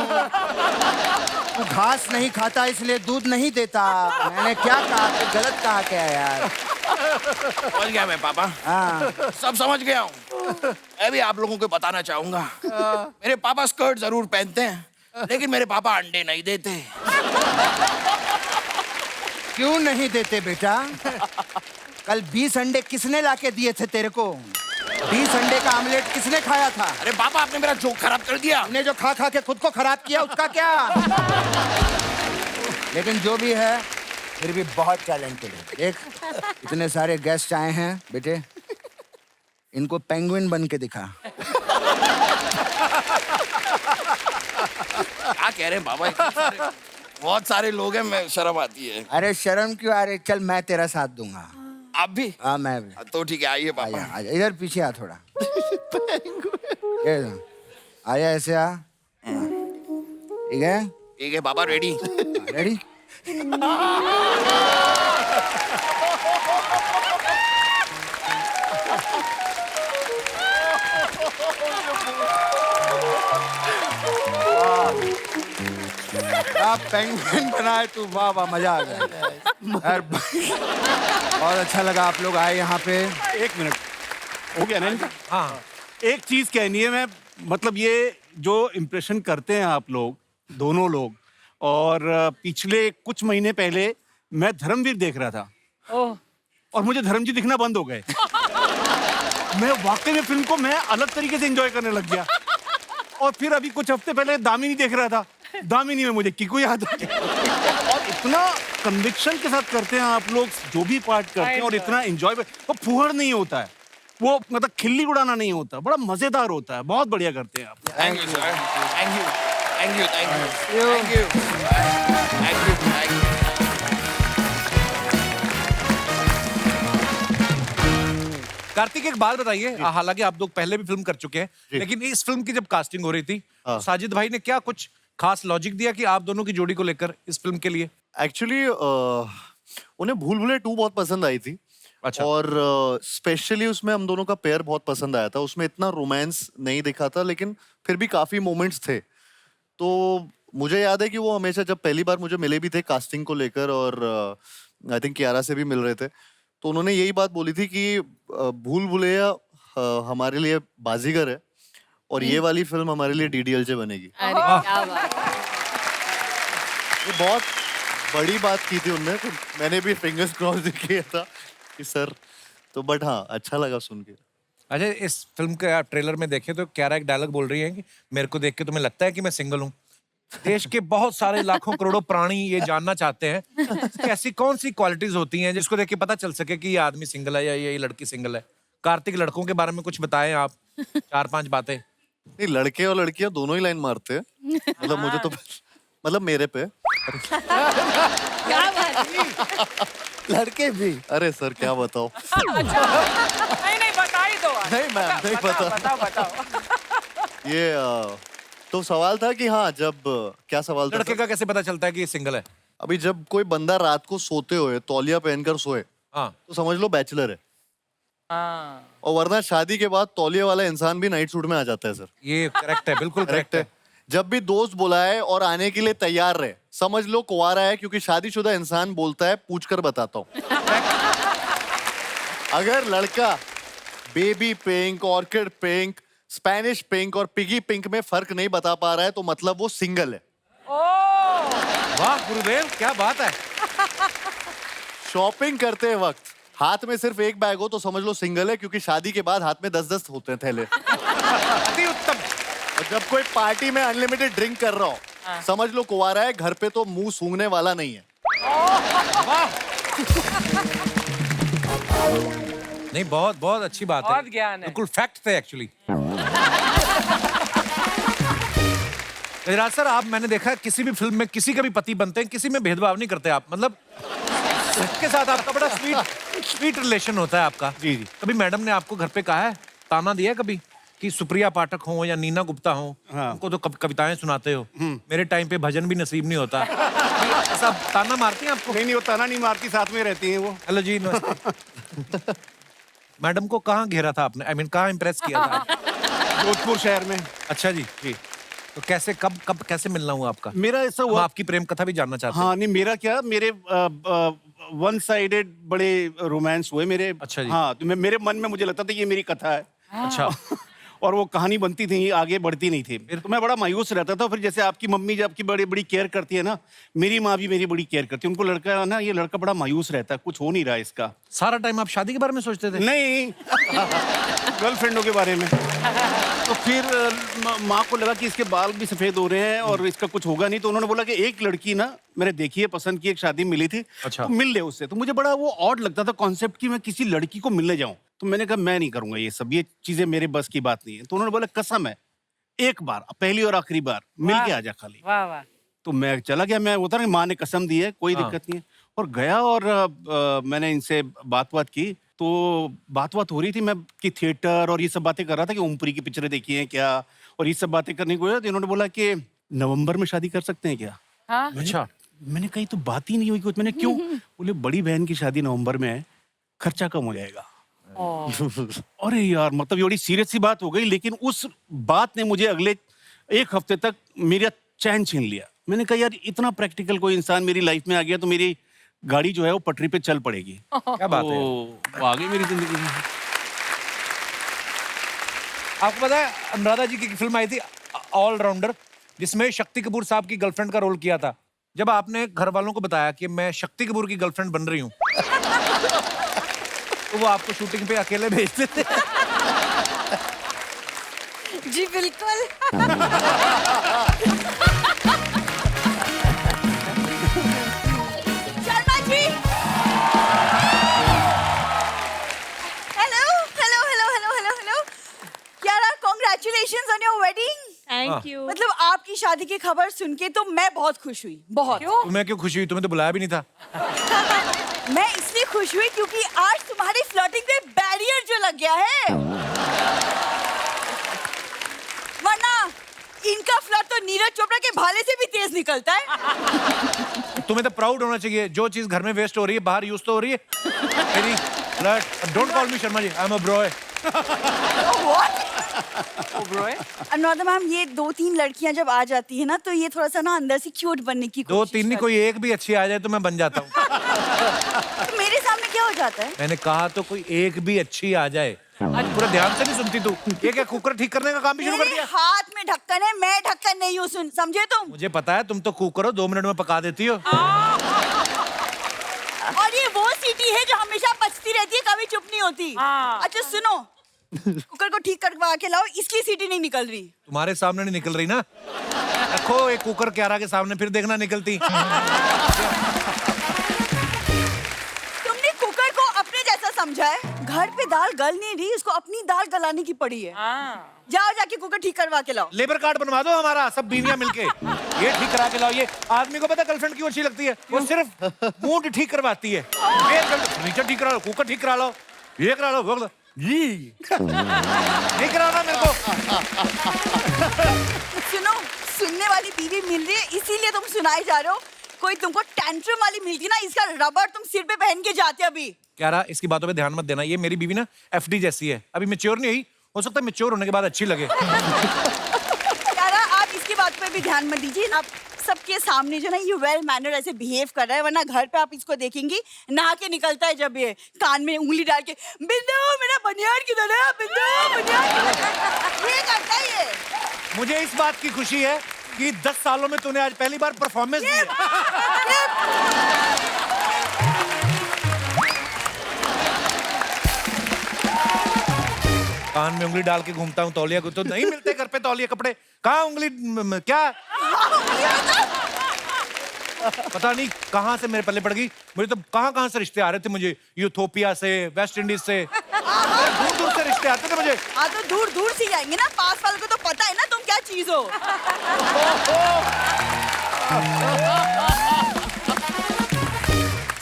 तू घास नहीं खाता इसलिए दूध नहीं देता। मैंने क्या कहा? तू गलत कहा क्या यार? समझ गया मैं पापा। हाँ। सब समझ गया हूँ। मैं भी आप लोगों को बताना चाहूंगा। मेरे पापा स्कर्ट जरूर पहनते हैं, लेकिन मेरे पापा अंडे नहीं देते। क्यों नहीं देते बेटा? कल 20 अंडे किसने लाके दिए थे तेरे को? 20 अंडे का आमलेट किसने खाया था? अरे पापा, आपने मेरा जोक खराब कर दिया। हमने जो खा खा के खुद को खराब किया उसका क्या? लेकिन जो भी है फिर भी बहुत टैलेंटेड है। देख, इतने सारे गेस्ट आए हैं बेटे, इनको पेंगुइन बन के दिखा। क्या कह रहे हैं बाबा? बहुत सारे लोग हैं, मैं शर्म आती है। अरे शर्म क्यों आ रही? चल मैं तेरा साथ दूंगा। आप भी? हाँ मैं भी। तो ठीक है, आइए पापा। आजा, आजा, इधर पीछे आ थोड़ा। ये आया, ऐसे आ। ठीक है? ठीक है पापा, रेडी? रेडी? पेंगुइन बनाए तू, वाह वाह, मजा आ गया यार। बहुत अच्छा लगा आप लोग आए यहाँ पे। एक मिनट हो गया ना इनका? हाँ, एक चीज कहनी है। मैं मतलब ये जो इम्प्रेशन करते हैं आप लोग दोनों लोग, और पिछले कुछ महीने पहले मैं धर्मवीर देख रहा था और मुझे धर्म जी दिखना बंद हो गए। मैं वाकई में फिल्म को मैं अलग तरीके से एंजॉय करने लग गया। और फिर अभी कुछ हफ्ते पहले दामिनी देख रहा था। दामिनी में मुझे किकू याद आ गया। और इतना कन्विक्शन के साथ करते हैं आप लोग जो भी पार्ट करते हैं, और इतना एंजॉय, वो फुहड़ नहीं होता है, वो मतलब खिल्ली उड़ाना नहीं होता, बड़ा मजेदार होता है। बहुत बढ़िया करते हैं आप। Thank you sir, thank you, thank you, thank you, thank you, thank you, thank you. Kartik, एक बात बताइए, हालांकि आप लोग पहले भी फिल्म कर चुके हैं, लेकिन इस फिल्म की जब कास्टिंग हो रही थी, साजिद भाई ने क्या कुछ खास लॉजिक दिया कि आप दोनों की जोड़ी को लेकर इस फिल्म के लिए? एक्चुअली उन्हें भूल भुलैया 2 बहुत पसंद आई थी। अच्छा। और स्पेशली उसमें हम दोनों का पेयर बहुत पसंद आया था। उसमें इतना रोमांस नहीं दिखा था, लेकिन फिर भी काफी मोमेंट्स थे। तो मुझे याद है कि वो हमेशा जब पहली बार मुझे मिले भी थे कास्टिंग को लेकर, और आई थिंक कियारा से भी मिल रहे थे, तो उन्होंने यही बात बोली थी कि भूल भुलैया हमारे लिए बाजीगर है और ये वाली फिल्म हमारे लिए डीडीएलजे बनेगी। अरे क्या बात। ये बहुत बड़ी बात की थी उनने, तो मैंने भी फिंगर्स क्रॉस किया था कि सर, तो बट हाँ, अच्छा लगा सुन के। अच्छा, इस फिल्म के आप ट्रेलर में देखें तो कियारा एक डायलॉग बोल रही है कि मेरे को देख के तुम्हें लगता है कि मैं सिंगल हूँ। देश के बहुत सारे लाखों करोड़ों प्राणी ये जानना चाहते हैं कि ऐसी कौन सी क्वालिटीज होती हैं जिसको देख के पता चल सके कि ये आदमी सिंगल है या ये लड़की सिंगल है। कार्तिक, लड़कों के बारे में कुछ बताएं आप, 4-5 बातें। नहीं, लड़के और लड़कियां दोनों ही लाइन मारते हैं। मतलब मुझे तो मतलब मेरे पे क्या बात? लड़के भी? अरे सर क्या बताओ। नहीं बता ही दो। नहीं मैम, नहीं पता। बताओ। ये तो सवाल था कि हाँ, जब क्या सवाल था? लड़के का कैसे पता चलता है कि ये सिंगल है? अभी जब कोई बंदा रात को सोते हुए तौलिया पहनकर सोए, हाँ, तो समझ लो बैचलर है। और वरना शादी के बाद तौलिया वाला इंसान भी नाइट सूट में आ जाता है सर। ये करेक्ट है, बिल्कुल करेक्ट है। जब भी दोस्त बुलाए और आने के लिए तैयार रहे, समझ लो कुंवारा है, क्योंकि शादीशुदा इंसान बोलता है पूछकर बताता हूँ। अगर लड़का baby pink, orchid pink, Spanish pink और पिगी पिंक में फर्क नहीं बता पा रहा है, तो मतलब वो सिंगल है। वाह गुरुदेव, क्या बात है। शॉपिंग करते वक्त हाथ में सिर्फ एक बैग हो तो समझ लो सिंगल है, क्योंकि शादी के बाद हाथ में 10-10 होते हैं थैले। अति उत्तम। और जब कोई पार्टी में अनलिमिटेड ड्रिंक कर रहा हो, समझ लो कुंवारा है, घर पे तो मुंह सूंघने वाला नहीं है। नहीं, बहुत बहुत अच्छी बात है, बहुत ज्ञान है। बिल्कुल फैक्ट थे एक्चुअली। गजराज सर, आप, मैंने देखा किसी भी फिल्म में किसी का भी पति बनते हैं, किसी में भेदभाव नहीं करते आप, मतलब सबके साथ आपका बड़ा स्वीट रिलेशन होता है आपका। जी जी। कभी मैडम ने आपको घर पे कहा है, ताना दिया है कभी कि सुप्रिया पाठक हो या नीना गुप्ता हो, हाँ, उनको तो कविताएं सुनाते हो, मेरे टाइम पे भजन भी नसीब नहीं होता, ऐसा ताना मारती हैं आपको? नहीं, वो ताना नहीं मारती, साथ में रहती हैं वो। हेलो जी, मैडम को कहाँ घेरा था आपने? आई मीन कहाँ इम्प्रेस किया था? जोधपुर शहर में। अच्छा जी जी। तो कैसे कब कैसे मिलना हुआ आपका? मेरा ऐसा हम हुआ, आपकी प्रेम कथा भी जानना चाहते हैं। हाँ नहीं मेरा क्या, मेरे वन साइडेड बड़े रोमांस हुए मेरे। अच्छा जी। हाँ तो मेरे मन में मुझे लगता था ये मेरी कथा है। अच्छा। और वो कहानी बनती थी, आगे बढ़ती नहीं थी। फिर तो मैं बड़ा मायूस रहता था। फिर जैसे आपकी मम्मी जब आपकी बड़ी बड़ी केयर करती है ना, मेरी माँ भी मेरी बड़ी केयर करती है। उनको लड़का ना, ये लड़का बड़ा मायूस रहता है, कुछ हो नहीं रहा है इसका। सारा टाइम आप शादी के बारे में सोचते थे? नहीं गर्लफ्रेंडों के बारे में। तो फिर माँ को लगा कि इसके बाल भी सफेद हो रहे हैं और इसका कुछ होगा नहीं, तो उन्होंने बोला कि एक लड़की ना मैंने देखी है, पसंद की, एक शादी मिली थी। अच्छा। तो मिल ले उससे। तो मुझे बड़ा वो ऑड लगता था कॉन्सेप्ट कि मैं किसी लड़की को मिलने जाऊं। तो मैंने कहा मैं नहीं करूंगा ये सब, ये चीजें मेरे बस की बात नहीं है। तो उन्होंने बोला कसम है, एक बार, पहली और आखिरी बार मिल के आजा खाली। वाह वाह। तो मैं चला गया। मैं होता ना, माँ ने कसम दी है, कोई दिक्कत नहीं है। और गया और मैंने इनसे बात की। तो बात हो रही थी, मैं कि थिएटर और ये सब बातें कर रहा था कि ओमपुरी की पिक्चरें देखी हैं क्या, और ये सब बातें करने को। तो इन्होंने बोला कि नवंबर में शादी कर सकते हैं क्या? हाँ? अच्छा। मैंने कही तो बात ही नहीं हुई कुछ। मैंने क्यों? बोले बड़ी बहन की शादी नवंबर में है, खर्चा कम हो जाएगा। अरे यार, मतलब ये बड़ी सीरियस सी बात हो गई। लेकिन उस बात ने मुझे अगले एक हफ्ते तक मेरा चैन छीन लिया। मैंने कहा यार, इतना प्रैक्टिकल कोई इंसान मेरी लाइफ में आ गया तो मेरी गाड़ी जो है वो पटरी पे चल पड़ेगी। क्या बात है? तो आ गई मेरी जिंदगी में। आपको पता है अनुराधा जी की फिल्म आई थी ऑलराउंडर, जिसमें शक्ति कपूर साहब की गर्लफ्रेंड का रोल किया था। जब आपने घर वालों को बताया कि मैं शक्ति कपूर की गर्लफ्रेंड बन रही हूँ तो वो आपको शूटिंग पे अकेले भेज देते? जी बिल्कुल। शर्मा जी। हेलो। यारा, congratulations on your wedding. Thank you. मतलब आपकी शादी की खबर सुन के तो मैं बहुत खुश हुई, बहुत। तुम्हें क्यों खुशी हुई? तुम्हें तो बुलाया भी नहीं था। मैं इसलिए खुश हुई क्योंकि आज तुम्हारी फ्लर्टिंग पे बैरियर जो लग गया है, वरना इनका फ्लर्ट तो नीरज चोपड़ा के भाले से भी तेज निकलता है। तुम्हें तो प्राउड होना चाहिए। जो चीज घर में वेस्ट हो रही है बाहर यूज तो हो रही है। मेरी flirt. Don't call me Sharma ji, I am a bro. Anuradha ma'am, ये 2-3 लड़कियां जब आ जाती है ना, तो ये थोड़ा सा ना अंदर से क्यूट बनने की कोशिश 2-3 नहीं, कोई एक भी अच्छी आ जाए तो मैं बन जाता हूँ। तो मेरे सामने क्या हो जाता है? मैंने कहा तो कोई एक भी अच्छी आ जाए। आज पूरा ध्यान से नहीं सुनती तू। ये क्या कुकर ठीक करने का काम भी शुरू कर मेरे दिया? हाथ में ढक्कन है, मैं ढक्कन नहीं हूँ, सुन समझे तुम? मुझे पता है, तुम तो कुकर हो, 2 मिनट में पका देती हो। और ये वो सीटी है जो हमेशा बजती रहती है, कभी चुप नहीं होती। अच्छा सुनो, कुकर को ठीक करवा के लाओ, इसकी सीटी नहीं निकल रही। तुम्हारे सामने नहीं निकल रही ना? रखो एक कुकर क्यारा के सामने, फिर देखना निकलती। तुमने कुकर को अपने जैसा समझा है। घर पे दाल गल नहीं रही, इसको अपनी दाल गलाने की पड़ी है। जाओ जाके कुकर ठीक करवा के लाओ। लेबर कार्ड बनवा दो हमारा, सब बीवियां मिलके। ये ठीक करा के लाओ। ये आदमी को पता गर्लफ्रेंड क्यों अच्छी लगती है? वो सिर्फ मूड ठीक करवाती है। फर्नीचर ठीक करा लो, कुकर ठीक करा लो, ये करा लो, वो करा लो। नहीं कराना मेरे को। सुनो, सुनने वाली बीवी मिल रही है, इसीलिए तुम सुनाए जा रहे हो। कोई तुमको टैंट्रम वाली मिलती ना, इसका रबर तुम सिर पे पहन के जाते अभी। क्या रहा, इसकी बातों पे ध्यान मत देना। ये मेरी बीवी ना एफडी जैसी है, अभी मैच्योर नहीं हुई। हो सकता है मैच्योर होने के बाद अच्छी लगे। यारा, आप इसकी बात पे भी ध्यान मत दीजिए। आप सबके सामने जो ना ये वेल मैनर ऐसे बिहेव कर रहा है, वरना घर पे आप इसको देखेंगी नहा के निकलता है जब ये कान में उंगली डाल के, बिंदु मेरा बनियान किधर है, बिंदु बनियान किधर है? ये करता है ये। मुझे इस बात की खुशी है कि 10 सालों में तूने आज पहली बार परफॉर्मेंस दी है। कान में उंगली डाल के घूमता हूँ तौलिया को, तो नहीं मिलते घर पे तौलिया कपड़े। कहाँ उंगली क्या पता नहीं कहाँ से मेरे पल्ले पड़ गई। मुझे तो कहाँ से रिश्ते आ रहे थे मुझे, यूथोपिया से, वेस्ट इंडीज से, दूर दूर से रिश्ते आते थे मुझे। हाँ तो दूर दूर से आएंगे ना, पास वालों को तो पता है ना तुम क्या चीज हो।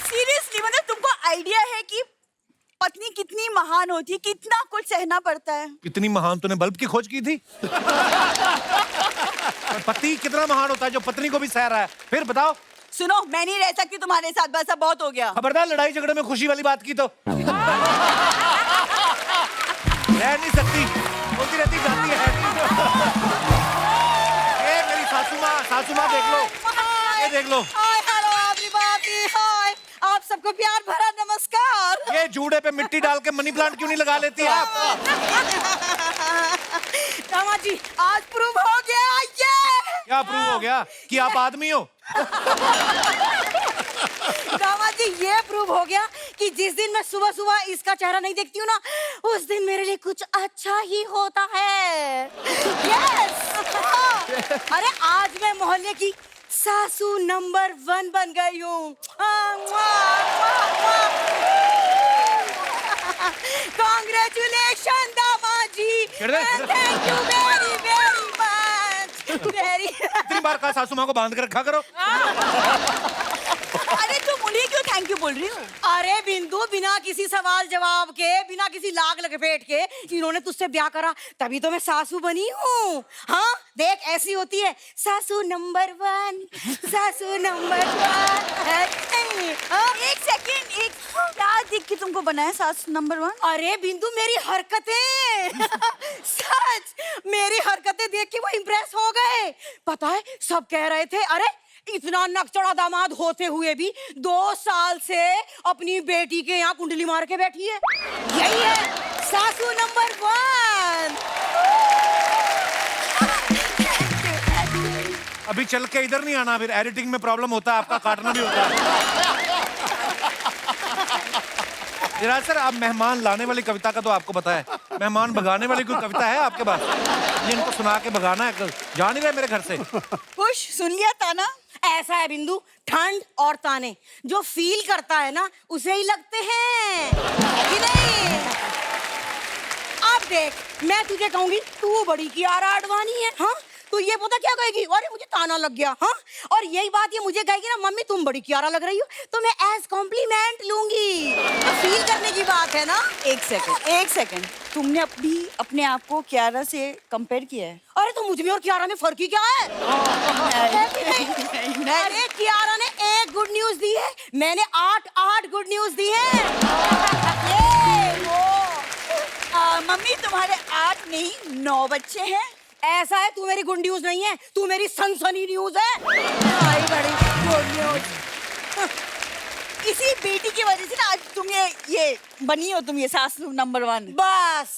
सीरियसली, मतलब तुमको आइडिया है कि पत्नी कितनी महान होती है, कितना कुछ सहना पड़ता है। कितनी महान? तूने बल्ब की खोज की थी? पति कितना महान होता है जो पत्नी को भी सह रहा है। फिर बताओ। सुनो, मैं नहीं रह सकती तुम्हारे साथ, बस अब बहुत हो गया। खबरदार लड़ाई झगड़े में खुशी वाली बात की तो रह नहीं सकती। बोलती रहती जाती है। ये मेरी सासू माँ देख लो, ये देख लो। हाय हेलो एवरीबॉडी, हाय आप सबको प्यार भरा नमस्कार। ये जूड़े पे मिट्टी डाल के मनी प्लांट क्यों नहीं लगा लेती आप? दामाद जी आज प्रूव हो गया ये। क्या प्रूव हो गया कि आप आदमी हो? दामाद जी ये प्रूव हो गया कि जिस दिन मैं सुबह सुबह इसका चेहरा नहीं देखती हूँ ना, उस दिन मेरे लिए कुछ अच्छा ही होता है। यस अरे आज मैं मोहल्ले की सासू नंबर 1 बन गई हूँ। कांग्रेचुलेशन दामाद जी, thank you very very much. Very कितनी बार कहा सासू माँ को बांध कर रखा करो। अरे तुम उन्हें क्यों थैंक यू बोल रही हो? अरे बिंदु, बिना किसी सवाल जवाब के, बिना किसी लाग लपेट के इन्होंने तुझसे ब्याह करा, तभी तो मैं सासू बनी हूँ। हाँ देख ऐसी होती है सासू नंबर 1, सासू नंबर 1। एक सेकंड, एक क्या देख के तुमको बनाया सासू नंबर 1? अरे बिंदु मेरी हरकतें सच मेरी हरकतें देख के वो इम्प्रेस हो गए। पता है सब कह रहे थे अरे इतना नकचड़ा दामाद होते हुए भी 2 साल से अपनी बेटी के यहाँ कुंडली मार के बैठी है। यही है सासू नंबर 1। अभी चल के इधर नहीं आना, फिर एडिटिंग में प्रॉब्लम होता है, आपका काटना भी होता है। जरा सर, आप मेहमान लाने वाली कविता का तो आपको पता है, मेहमान भगाने वाली कोई कविता है आपके पास? ये इनको सुना के भगाना है, कल जा नहीं रहे मेरे घर से। खुश सुन लिया ताना? ऐसा है बिंदु, ठंड और ताने जो फील करता है ना उसे ही लगते हैं कि नहीं? अब देख मैं तुझे कहूंगी तू बड़ी कियारा आडवाणी है, हाँ तो ये पता क्या कहेगी, अरे मुझे ताना लग गया। हाँ और यही बात ये मुझे कहेगी ना, मम्मी तुम बड़ी कियारा लग रही हो, तो मैं एज कॉम्प्लीमेंट लूंगी। तो फील करने की बात है ना। एक सेकंड तुमने अपने आप को कियारा से कंपेयर किया है? अरे तो मुझ में और कियारा में फर्क ही क्या है? अरे कियारा ने 1 गुड न्यूज दी है, मैंने 8 गुड न्यूज दी है। मम्मी तुम्हारे 8 नहीं 9 बच्चे हैं। ऐसा है तू मेरी गुड न्यूज नहीं है, तू मेरी सनसनी न्यूज है। आई बड़ी गुड न्यूज। इसी बेटी की वजह से ना आज तुम ये बनी हो, तुम ये सासू नंबर 1। बस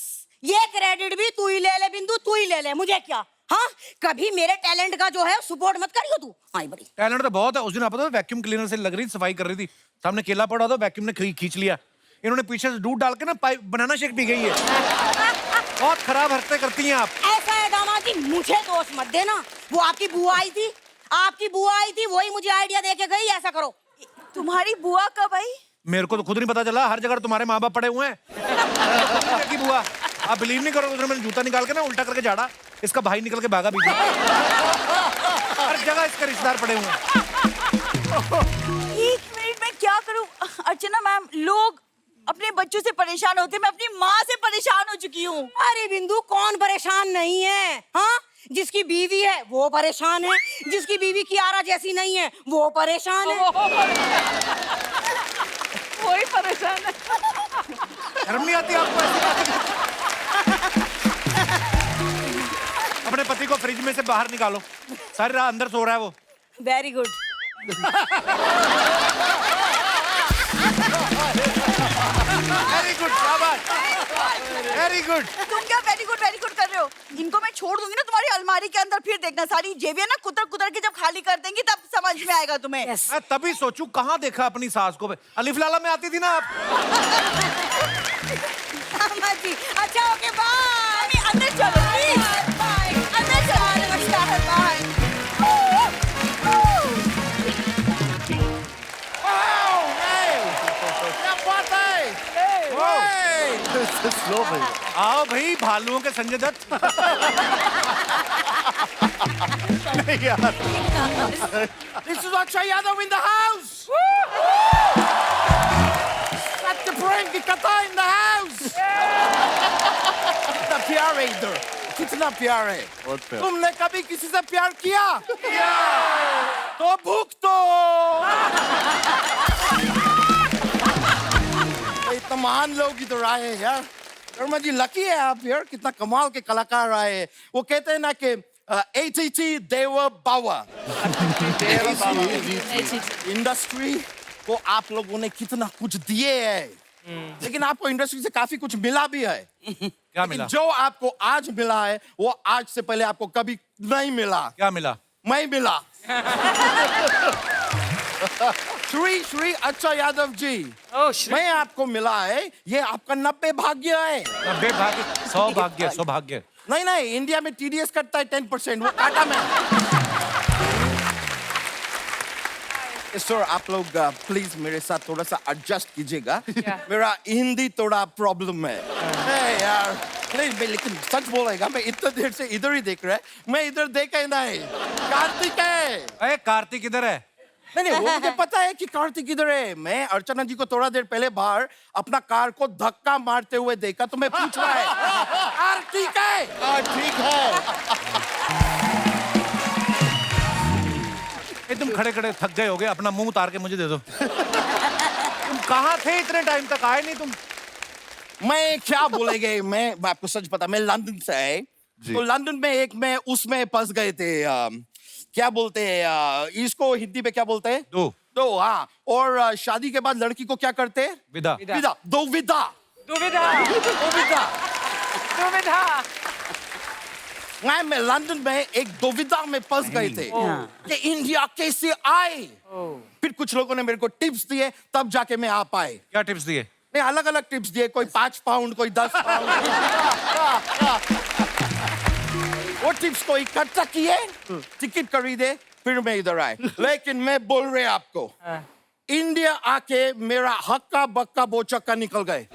ये क्रेडिट भी तू ही ले ले बिंदु, तू ही ले ले, मुझे क्या। हाँ कभी मेरे टैलेंट का जो है सपोर्ट मत करियो तू। आई बड़ी टैलेंट तो बहुत है। उस दिन आप पता वैक्यूम क्लीनर से लग रही सफाई कर रही थी, सामने केला पड़ा था, वैक्यूम ने खींच लिया, इन्होंने पीछे से दूध डाल के ना पाइप बनाना शेक पी गई है। बहुत खराब हरकतें करती हैं आप। ऐसा है दामाद जी, मुझे दोष मत देना, वो आपकी बुआ आई थी, वही मुझे आइडिया दे के गई ऐसा करो। तुम्हारी बुआ कब आई? मेरे को तो खुद नहीं पता चला, हर जगह तुम्हारे माँ बाप पड़े हुए हैं। की बुआ, आप बिलीव नहीं करोगे, मैंने जूता निकाल के ना उल्टा करके झाड़ा, इसका भाई निकल के भागा बीच में। हर जगह इसके रिश्तेदार पड़े हुए हैं। 1 मिनट में क्या करूं? अर्चना मैम, लोग अपने बच्चों से परेशान होते, मैं अपनी माँ से परेशान हो चुकी हूँ। अरे बिंदु कौन परेशान नहीं है? हाँ जिसकी बीवी है वो परेशान है, जिसकी बीवी कियारा जैसी नहीं है वो परेशान है। वही परेशान है। शर्म नहीं आती आपको ऐसी बातें? अपने पति को फ्रिज में से बाहर निकालो, सारी रात अंदर सो रहा है वो। Very good. वेरी गुड, शाबाश, वेरी गुड। तुम क्या वेरी गुड कर रहे हो? इनको मैं छोड़ दूंगी ना तुम्हारी अलमारी के अंदर, फिर देखना सारी जेबियां ना कुतर के जब खाली कर देंगी तब समझ में आएगा तुम्हें। मैं तभी सोचूं कहाँ देखा अपनी सास को। अलिफ लाला में आती थी ना आप। अच्छा ओके बाय। अंदर चलो प्लीज। बाय अंदर चलो। नमस्कार बाय। स्लो भाई। आओ भाई, भालुओं के संजय दत्त। नहीं यार। This is Akshay Yadav in the house. Satya Prem की कथा in the house. कितना प्यार है इधर, कितना प्यार है। बहुत प्यार। तुमने कभी किसी से प्यार किया? तो भूख तो। इतना महान लोग इधर आए हैं यार, शर्मा जी लकी है आप यार, कितना कमाल के कलाकार आए। वो कहते हैं ना कि ATT देवा बावा, इंडस्ट्री को आप लोगों ने कितना कुछ दिए है, लेकिन आपको इंडस्ट्री से काफी कुछ मिला भी है। क्या मिला? जो आपको आज मिला है वो आज से पहले आपको कभी नहीं मिला। क्या मिला? मैं मिला। श्री अच्छा यादव जी, मैं आपको मिला है, ये आपका 90 भाग्य है। 90 भाग्य, 100 भाग्य, सौभाग्य। नहीं, इंडिया में TDS कटता है 10%, वो काटा मैं। सर आप लोग प्लीज मेरे साथ थोड़ा सा एडजस्ट कीजिएगा, मेरा हिंदी थोड़ा प्रॉब्लम है। यार प्लीज, लेकिन सच बोलेगा, मैं इतना देर से इधर ही देख रहा है, मैं इधर देखा ही नहीं। कार्तिक है। अरे कार्तिक इधर है। नहीं, वो मुझे पता है कि कार्तिक इधर है। मैं अर्चना जी को थोड़ा देर पहले बाहर अपना कार को धक्का मारते हुए देखा, तो मैं पूछ रहा है कार्तिक है। ठीक है। तुम खड़े खड़े थक गए होगे, अपना मुंह उतार के मुझे दे दो। तुम कहाँ थे इतने टाइम तक, आए नहीं तुम? मैं क्या बोलेंगे, मैं आपको सच पता, मैं लंदन से है, तो लंदन में मैं उसमें फंस गए थे। क्या बोलते हैं इसको हिंदी में क्या बोलते हैं? दो। हाँ, और शादी के बाद लड़की को क्या करते हैं? विदा। दुविधा। मैं लंदन में एक दुविधा में फंस गए थे कि इंडिया कैसे आए। फिर कुछ लोगों ने मेरे को टिप्स दिए, तब जाके मैं आ पाए। क्या टिप्स दिए? नहीं, अलग अलग टिप्स दिए, कोई 5 पाउंड, कोई 10 पाउंड। वो टिप्स को इकट्ठा किए, टिकट खरीदे, फिर मैं इधर आए। लेकिन मैं बोल रहे आपको, इंडिया आके मेरा हक्का बक्का बोचक्का निकल गए।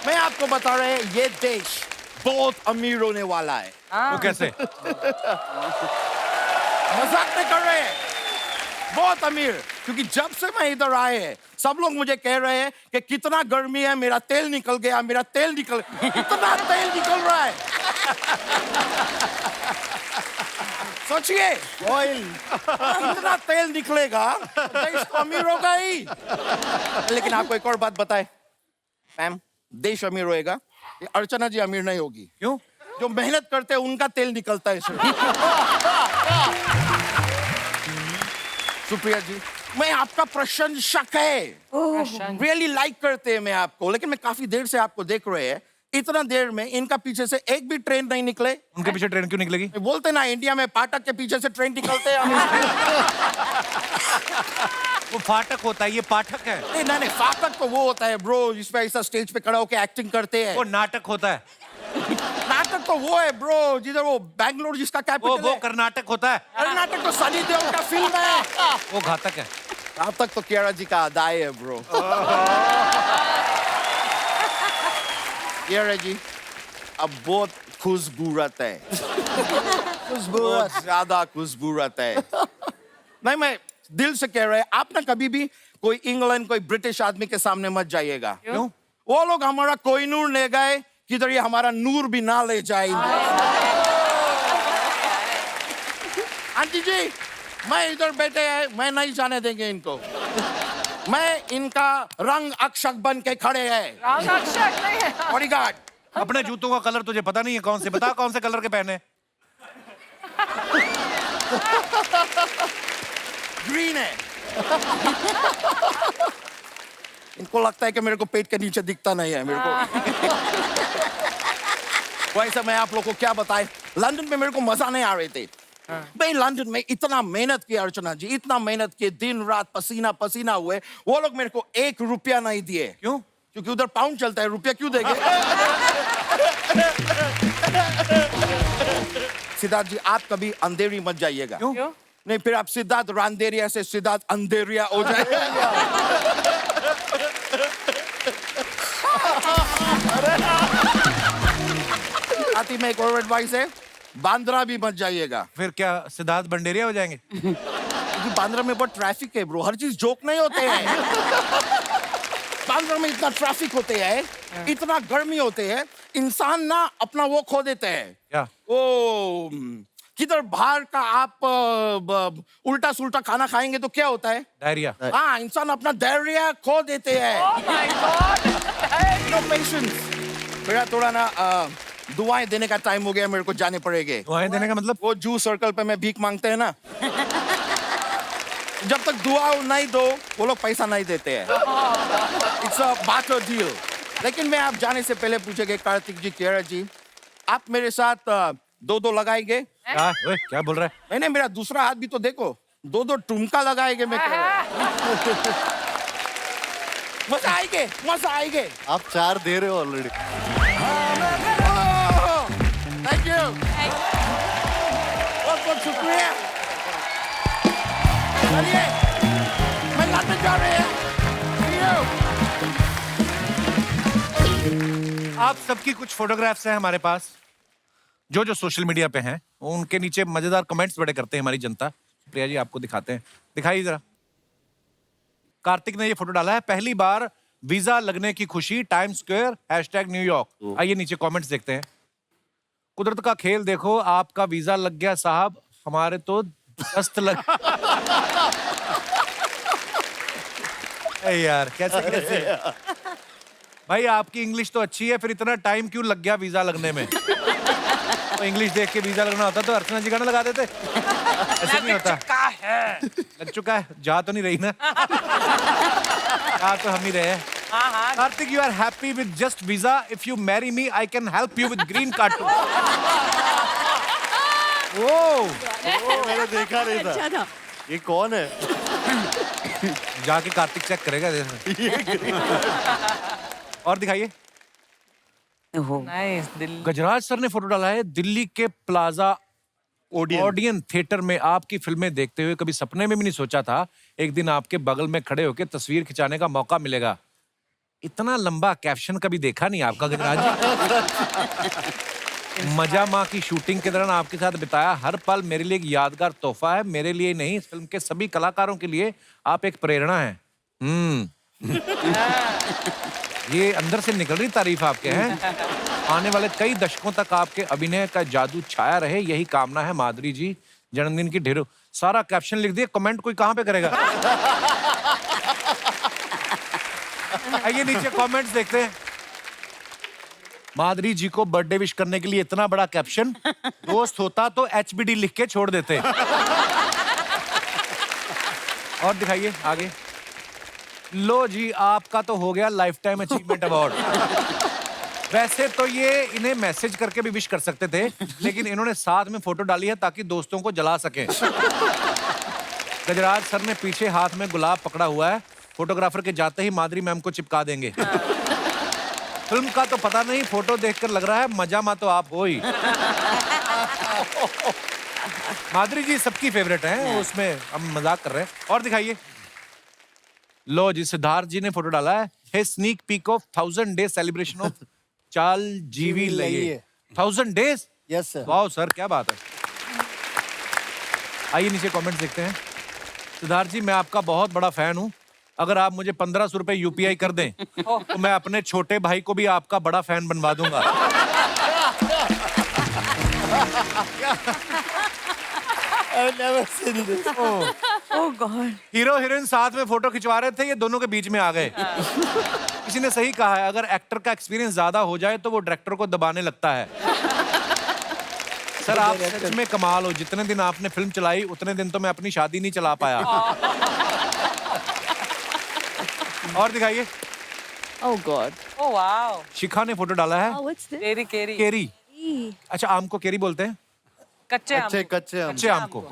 मैं आपको बता रहे, ये देश बहुत अमीर होने वाला है। वो कैसे? मजाक नहीं कर रहे हैं, बहुत अमीर। क्योंकि जब से मैं इधर आए हैं, सब लोग मुझे कह रहे हैं कि कितना गर्मी है, मेरा तेल निकल गया, कितना तेल निकल रहा है। सोचिए, ऑयल कितना तेल निकलेगा, देश तो अमीर होगा ही। लेकिन आपको एक और बात बताए मैम, देश अमीर होएगा, ये अर्चना जी अमीर नहीं होगी। क्यों? जो मेहनत करते हैं उनका तेल निकलता है सिर्फ। सुप्रिया जी, मैं आपका प्रशंसक है, रियली लाइक करते हैं मैं आपको, लेकिन मैं काफी देर से आपको देख रहे हैं, इतना देर में इनका पीछे से एक भी ट्रेन नहीं निकले। उनके पीछे ट्रेन क्यों निकलेगी? बोलते ना इंडिया में फाटक के पीछे से ट्रेन निकलते हैं। वो फाटक होता है, ये पाठक है। नहीं, फाटक तो वो होता है ब्रो, जिसमें ऐसा स्टेज पे खड़ा होकर एक्टिंग करते हैं। वो नाटक होता है। नाटक तो वो है ब्रो, जिधर वो बैंगलोर जिसका कैपिटल वो कर्नाटक होता है। कर्नाटक तो सनी देओल का फिल्म है। वो घातक है। घातक तो कियारा जी का अदाई है ब्रो। कियारा जी अब बहुत खुशबूरत है। बहुत ज्यादा खुशबूरत है। नहीं, मैं दिल से कह रहा है, आप ना कभी भी कोई इंग्लैंड, कोई ब्रिटिश आदमी के सामने मत जाइएगा। क्यों? वो लोग हमारा कोई नूर ले गए, किधर ये हमारा नूर भी ना ले जाए। आंटी जी, मैं इधर बैठे हैं, मैं नहीं जाने देंगे इनको। मैं इनका रंग अक्षक बन के खड़े हैं। बॉडीगार्ड। अपने जूतों का कलर तुझे पता नहीं है कौन से? बता कौन से कलर के पहने? ग्रीन है। इनको लगता है कि मेरे को पेट के नीचे दिखता नहीं है मेरे को। वैसे मैं आप लोगों को क्या बताए, लंदन में मेरे को मजा नहीं आ रहे थे। मैं लंदन में इतना मेहनत किया अर्चना जी, इतना मेहनत किए, दिन रात पसीना पसीना हुए, वो लोग मेरे को 1 रुपया नहीं दिए। क्यों? क्योंकि उधर पाउंड चलता है, रुपया क्यों देंगे? सिद्धार्थ जी, आप कभी अंधेरी मत जाइएगा। क्यों? नहीं, फिर आप सिद्धार्थ रांदेरिया से सिद्धार्थ अंधेरिया हो जाएगा। आती में एक और एडवाइस है, बांद्रा भी मत जाइएगा। फिर क्या सिद्धार्थ बंडेरिया हो जाएंगे? क्योंकि बांद्रा में बहुत ट्रैफिक है ब्रो, हर चीज जोक नहीं होते हैं। बांद्रा में इतना ट्रैफिक होते हैं, इतना गर्मी होते हैं, इंसान ना अपना वो खो देते हैं। क्या? ओ किधर बाहर का आप उल्टा सुल्टा खाना खाएंगे तो क्या होता है? डायरिया। हाँ, इंसान अपना डायरिया खो देते हैं। No patience. मेरा थोड़ा ना दुआएं देने का टाइम हो गया, मेरे को जाने पड़ेंगे। दुआएं देने का मतलब? वो जू सर्कल पे मैं भीख मांगते हैं ना, जब तक दुआ नहीं दो वो लोग पैसा नहीं देते हैं। It's a barter deal. लेकिन मैं आप जाने से पहले पूछेंगे कार्तिक जी, कियारा जी, आप मेरे साथ 2-2 लगाएंगे? क्या बोल रहा है? मैंने मेरा दूसरा हाथ भी तो देखो, 2-2 टुमका लगाएंगे। मैं मजा आएंगे, मजा आएंगे। आप 4 दे रहे हो ऑलरेडी। थैंक यू, बहुत बहुत शुक्रिया। चलिए, मैं लंदन जा रहे हैं। आप सबकी कुछ फोटोग्राफ्स हैं हमारे पास, जो सोशल मीडिया पे हैं, उनके नीचे मजेदार कमेंट्स बड़े करते हैं हमारी जनता। प्रिया जी आपको दिखाते हैं, दिखाइए जरा। कार्तिक ने ये फोटो डाला है, पहली बार वीजा लगने की खुशी, टाइम स्क्वायर, #न्यूयॉर्क। आइए नीचे कमेंट्स देखते हैं। कुदरत का खेल देखो, आपका वीजा लग गया साहब, हमारे तो दस्त लग। यार कैसे भाई, आपकी इंग्लिश तो अच्छी है, फिर इतना टाइम क्यों लग गया वीजा लगने में? तो इंग्लिश देख के वीजा लगना होता तो अर्चना जी गाना लगा देते। ऐसे नहीं होता। लग चुका है, जा तो नहीं रही ना? जा तो हम ही रहे हैं। Kartik, you are happy with just visa, if you marry me I can help you with green card too. मैंने देखा नहीं था। ये कौन है? जाके कार्तिक चेक करेगा। और दिखाइए। गजराज सर ने फोटो डाला है, दिल्ली के प्लाजा ओडियन थिएटर में आपकी फिल्में देखते हुए कभी सपने में भी नहीं सोचा था एक दिन आपके बगल में खड़े होकर तस्वीर खिंचाने का मौका मिलेगा। इतना लंबा कैप्शन कभी देखा नहीं आपका गजराज। मजा माँ की शूटिंग के दौरान आपके साथ बिताया हर पल मेरे लिए एक यादगार तोहफा है। मेरे लिए नहीं, इस फिल्म के सभी कलाकारों के लिए आप एक प्रेरणा हैं। ये अंदर से निकल रही तारीफ आपके हैं। आने वाले कई दशकों तक आपके अभिनय का जादू छाया रहे, यही कामना है। माधुरी जी जन्मदिन की ढेरों। सारा कैप्शन लिख दिया, कमेंट कोई कहां पे करेगा? आइए नीचे कमेंट्स देखते हैं। माधुरी जी को बर्थडे विश करने के लिए इतना बड़ा कैप्शन, दोस्त होता तो HBD लिख के छोड़ देते। और दिखाइए आगे। लो जी, आपका तो हो गया लाइफ टाइम अचीवमेंट अवार्ड। वैसे तो ये इन्हें मैसेज करके भी विश कर सकते थे, लेकिन इन्होंने साथ में फोटो डाली है ताकि दोस्तों को जला सके। गजराज सर ने पीछे हाथ में गुलाब पकड़ा हुआ है, फोटोग्राफर के जाते ही माधुरी मैम को चिपका देंगे। फिल्म का तो पता नहीं, फोटो देखकर लग रहा है मजा मा तो आप हो ही। माधुरी जी सबकी फेवरेट हैं, उसमें हम मजाक कर रहे हैं। और दिखाइए। लो जी, सिद्धार्थ जी ने फोटो डाला है, hey sneak peek of 1000 day celebration of Chaal Jeevi Laiye. 1000 days? Yes sir. वाह सर, क्या बात है। आइए नीचे कमेंट देखते हैं। सिद्धार्थ जी, मैं आपका बहुत बड़ा फैन हूं। अगर आप मुझे 1500 रुपए UPI कर दें तो मैं अपने छोटे भाई को भी आपका बड़ा फैन बनवा दूंगा। Oh God. हीरो हीरोइन साथ में फोटो खिंचवा रहे थे, ये दोनों के बीच में आ गए। किसी ने सही कहा है, अगर एक्टर का एक्सपीरियंस ज्यादा हो जाए तो वो डायरेक्टर को दबाने लगता है। सर आप सच में कमाल हो, जितने दिन आपने फिल्म चलाई उतने दिन तो मैं अपनी शादी नहीं चला पाया। और दिखाइए। Oh God. Oh wow. शिखा ने फोटो डाला है। What's this? केरी केरी। केरी। अच्छा, आम को केरी बोलते हैं? कच्चे आम। कच्चे आम। कच्चे आम को।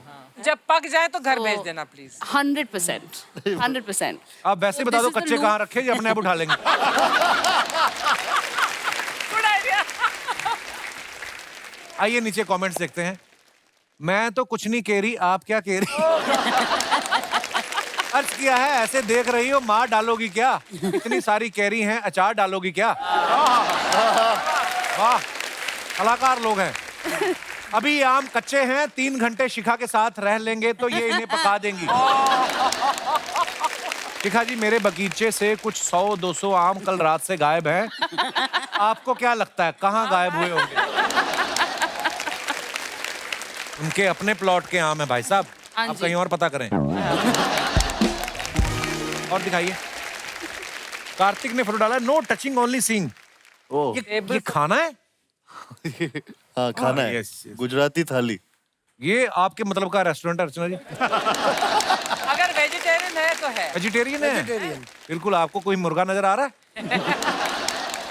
जब पक जाए तो घर भेज देना प्लीज। 100%. 100%. आप वैसे बता दो कच्चे कहाँ रखे, ये अपने आप उठा लेंगे। Good idea. आइए नीचे कमेंट्स देखते हैं। मैं तो कुछ नहीं कह रही, आप क्या कह रही? अर्ज किया है, ऐसे देख रही हो, मार डालोगी क्या? इतनी सारी कैरी हैं, अचार डालोगी क्या? वाह, कलाकार लोग हैं। अभी ये आम कच्चे हैं, 3 घंटे शिखा के साथ रह लेंगे तो ये इन्हें पका देंगी। शिखा जी, मेरे बगीचे से कुछ 100-200 आम कल रात से गायब हैं। आपको क्या लगता है कहाँ गायब हुए होंगे? उनके अपने प्लॉट के आम है भाई साहब, आप कहीं और पता करें। और दिखाइए। कार्तिक ने फोटो डाला, नो टचिंग ओनली सीइंग। ओ ये खाना है? हाँ खाना है, yes, yes. गुजराती थाली। ये आपके मतलब का रेस्टोरेंट है अर्चना जी? अगर वेजिटेरियन है तो है। वेजिटेरियन है? वेजिटेरियन। बिल्कुल। आपको कोई मुर्गा नजर आ रहा है?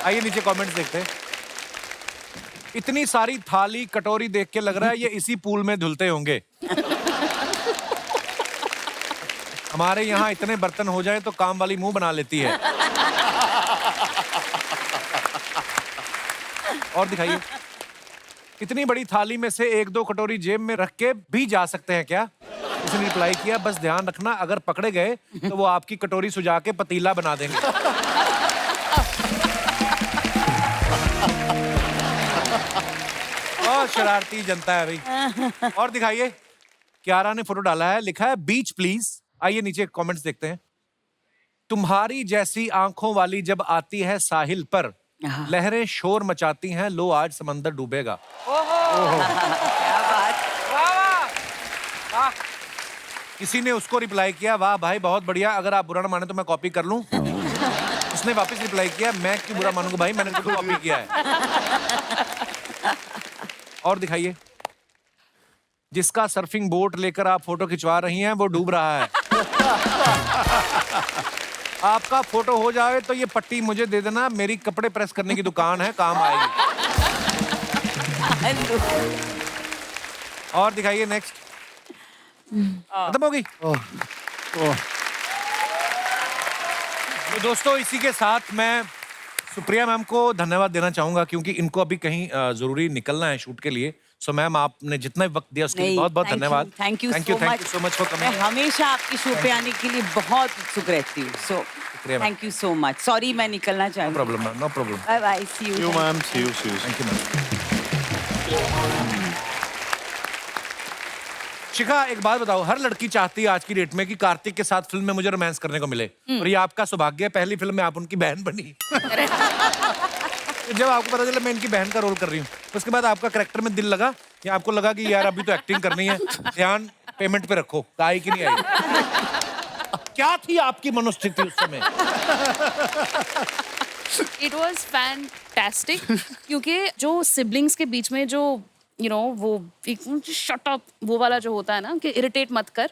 आइए नीचे कमेंट्स देखते हैं। इतनी सारी थाली कटोरी देख के लग रहा है ये इसी पूल में धुलते होंगे। हमारे यहाँ इतने बर्तन हो जाए तो काम वाली मुंह बना लेती है। और दिखाइए। इतनी बड़ी थाली में से 1-2 कटोरी जेब में रख के भी जा सकते हैं क्या? उसने रिप्लाई किया, बस ध्यान रखना अगर पकड़े गए तो वो आपकी कटोरी सुझा के पतीला बना देंगे। बहुत शरारती जनता है भाई। और दिखाइए। क्यारा ने फोटो डाला है, लिखा है बीच प्लीज। आइए नीचे कमेंट्स देखते हैं। तुम्हारी जैसी आंखों वाली जब आती है साहिल पर, लहरें शोर मचाती हैं, लो आज समंदर डूबेगा। क्या बात। वाह वाह वाह। किसी ने उसको रिप्लाई किया, वाह भाई बहुत बढ़िया, अगर आप बुरा ना माने तो मैं कॉपी कर लूं। उसने वापस रिप्लाई किया, मैं क्यों बुरा मानूंगा भाई, मैंने तो कॉपी किया है। और दिखाइए। जिसका सर्फिंग बोट लेकर आप फोटो खिंचवा रही हैं वो डूब रहा है। आपका फोटो हो जाए तो ये पट्टी मुझे दे देना, मेरी कपड़े प्रेस करने की दुकान है, काम आएगी। और दिखाइए नेक्स्ट। खत्म हो गई। तो दोस्तों इसी के साथ मैं सुप्रिया मैम को धन्यवाद देना चाहूंगा क्योंकि इनको अभी कहीं जरूरी निकलना है शूट के लिए। सो मैम आपने जितना भी वक्त दिया उसके लिए बहुत बहुत धन्यवाद। Thank you so much for मैं कमिंग। हमेशा आपके शो पे आने के लिए बहुत उत्सुक रहती हूँ। सो शुक्रिया ma'am. Thank you so much. Sorry मैं निकलना नो चाहूँगी। Problem ma'am, no problem. Bye bye, see you. Ma'am, see you. Thank you ma'am. Shikha एक बात बताओ, हर लड़की चाहती है आज की डेट में कि कार्तिक के साथ फिल्म में मुझे रोमांस करने को मिले, और ये आपका सौभाग्य है, पहली फिल्म में आप उनकी बहन बनी। जब आपको पता चला मैं इनकी बहन का रोल कर रही हूँ, उसके बाद आपका कैरेक्टर में दिल लगा या आपको लगा कि यार अभी तो एक्टिंग करनी है, ध्यान पेमेंट पे रखो, आई कि नहीं आई? क्या थी आपकी मनोस्थिति उस समय? इट वॉज फैंटास्टिक क्योंकि जो सिबलिंग्स के बीच में जो वो शट अप वो वाला जो होता है ना कि इरिटेट मत कर,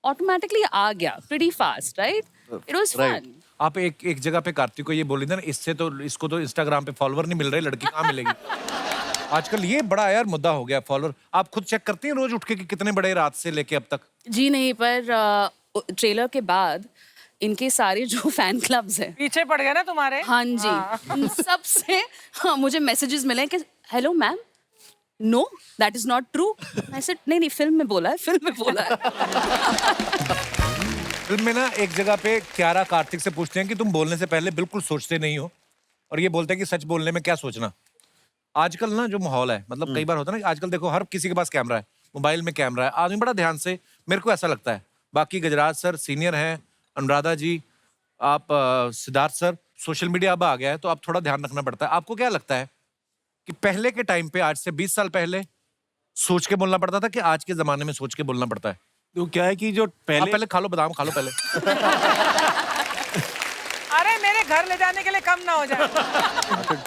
ऑटोमेटिकली आ गया pretty fast, right? It was fun. आप एक जगह पे कार्तिक को ये बोली ना, इससे तो इसको तो इंस्टाग्राम पे फॉलोवर नहीं मिल रहे, लड़की कहाँ मिलेगी? आजकल ये बड़ा यार मुद्दा हो गया फॉलोवर। आप खुद चेक करती हैं रोज उठ के कि कितने बड़े रात से लेके अब तक? जी नहीं, पर ट्रेलर के बाद इनके सारे जो फैन क्लब्स हैं पीछे पड़ गए ना तुम्हारे। हाँ जी, उन सब से मुझे मैसेजेस मिले कि hello ma'am, know that is not true. मैं सेड नहीं फिल्म में बोला है, फिल्म में बोला है। फिल्म में ना एक जगह पे क्यारा कार्तिक से पूछते हैं कि तुम बोलने से पहले बिल्कुल सोचते नहीं हो, और ये बोलते हैं कि सच बोलने में क्या सोचना। आजकल ना जो माहौल है, मतलब कई बार होता है ना, आजकल देखो हर किसी के पास कैमरा है, मोबाइल में कैमरा है, आदमी बड़ा ध्यान से, मेरे को ऐसा लगता है, बाकी गजराज सर सीनियर हैं, अनुराधा जी, आप सिद्धार्थ सर, सोशल मीडिया अब आ गया है तो आप थोड़ा ध्यान रखना पड़ता है। आपको क्या लगता है कि पहले के टाइम पे, आज से 20 साल पहले सोच के बोलना पड़ता था कि आज के जमाने में सोच के बोलना पड़ता है? तो क्या है कि जो आप पहले खा लो, बादाम खा लो पहले। अरे मेरे घर ले जाने के लिए कम ना हो जाए।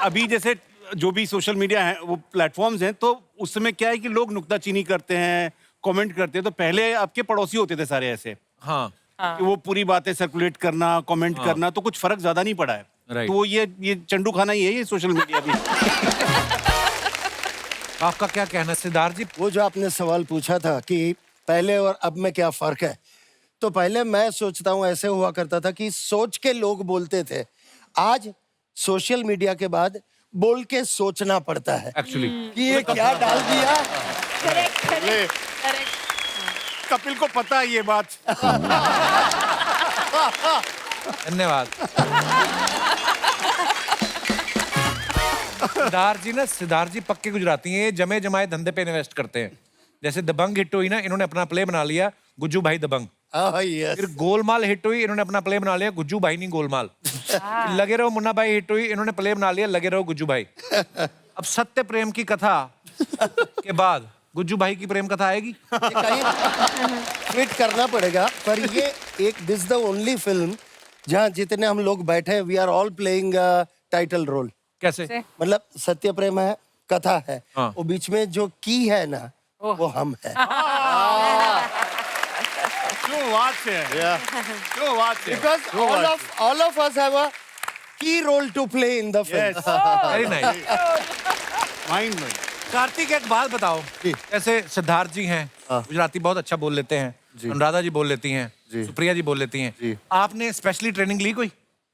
अभी जैसे जो भी सोशल मीडिया है वो प्लेटफॉर्म्स हैं, तो उस समय क्या है कि लोग नुक्ताचीनी करते हैं, कमेंट करते हैं। तो पहले आपके पड़ोसी होते थे सारे ऐसे, हाँ, कि वो पूरी बातें सर्कुलेट करना, कमेंट करना, तो कुछ फर्क ज्यादा नहीं पड़ा है। Right. तो ये चंडू खाना ही है, ये सोशल मीडिया भी। आपका क्या कहना है सिद्धार्थ जी? वो जो आपने सवाल पूछा था कि पहले और अब में क्या फर्क है, तो पहले मैं सोचता हूँ ऐसे हुआ करता था कि सोच के लोग बोलते थे। आज सोशल मीडिया के बाद बोल के सोचना पड़ता है एक्चुअली कि ये क्या डाल दिया। कपिल को पता है ये बात। धन्यवाद। सिद्धार्थ जी पक्के गुजराती हैं, ये जमे जमाए धंधे पे इन्वेस्ट करते हैं। जैसे दबंग हिट हुई ना, इन्होंने अपना प्ले बना लिया गुज्जू भाई दबंग। फिर गोलमाल हिट हुई, इन्होंने अपना प्ले बना लिया गुज्जू भाई नहीं गोलमाल। लगे रहो मुन्ना भाई हिट हुई, इन्होंने प्ले बना लिया लगे रहो गुज्जू भाई। अब सत्य प्रेम की कथा के बाद गुज्जू भाई की प्रेम कथा आएगी। ट्वीट करना पड़ेगा, पर ये एक दिस द ओनली फिल्म जहाँ जितने हम लोग बैठे, we are all playing title role. कैसे? मतलब सत्य प्रेम है, कथा है, हाँ। वो बीच में जो की है ना, वो हम है। क्यों बात से है? क्यों बात से? Because all of us have a key role to play in the film. Very nice. Mind में कार्तिक, एक बात बताओ, जैसे सिद्धार्थ जी हैं, गुजराती बहुत अच्छा बोल लेते हैं, अनुराधा जी बोल लेती हैं, सुप्रिया जी बोल लेती हैं, आपने स्पेशली ट्रेनिंग ली कोई?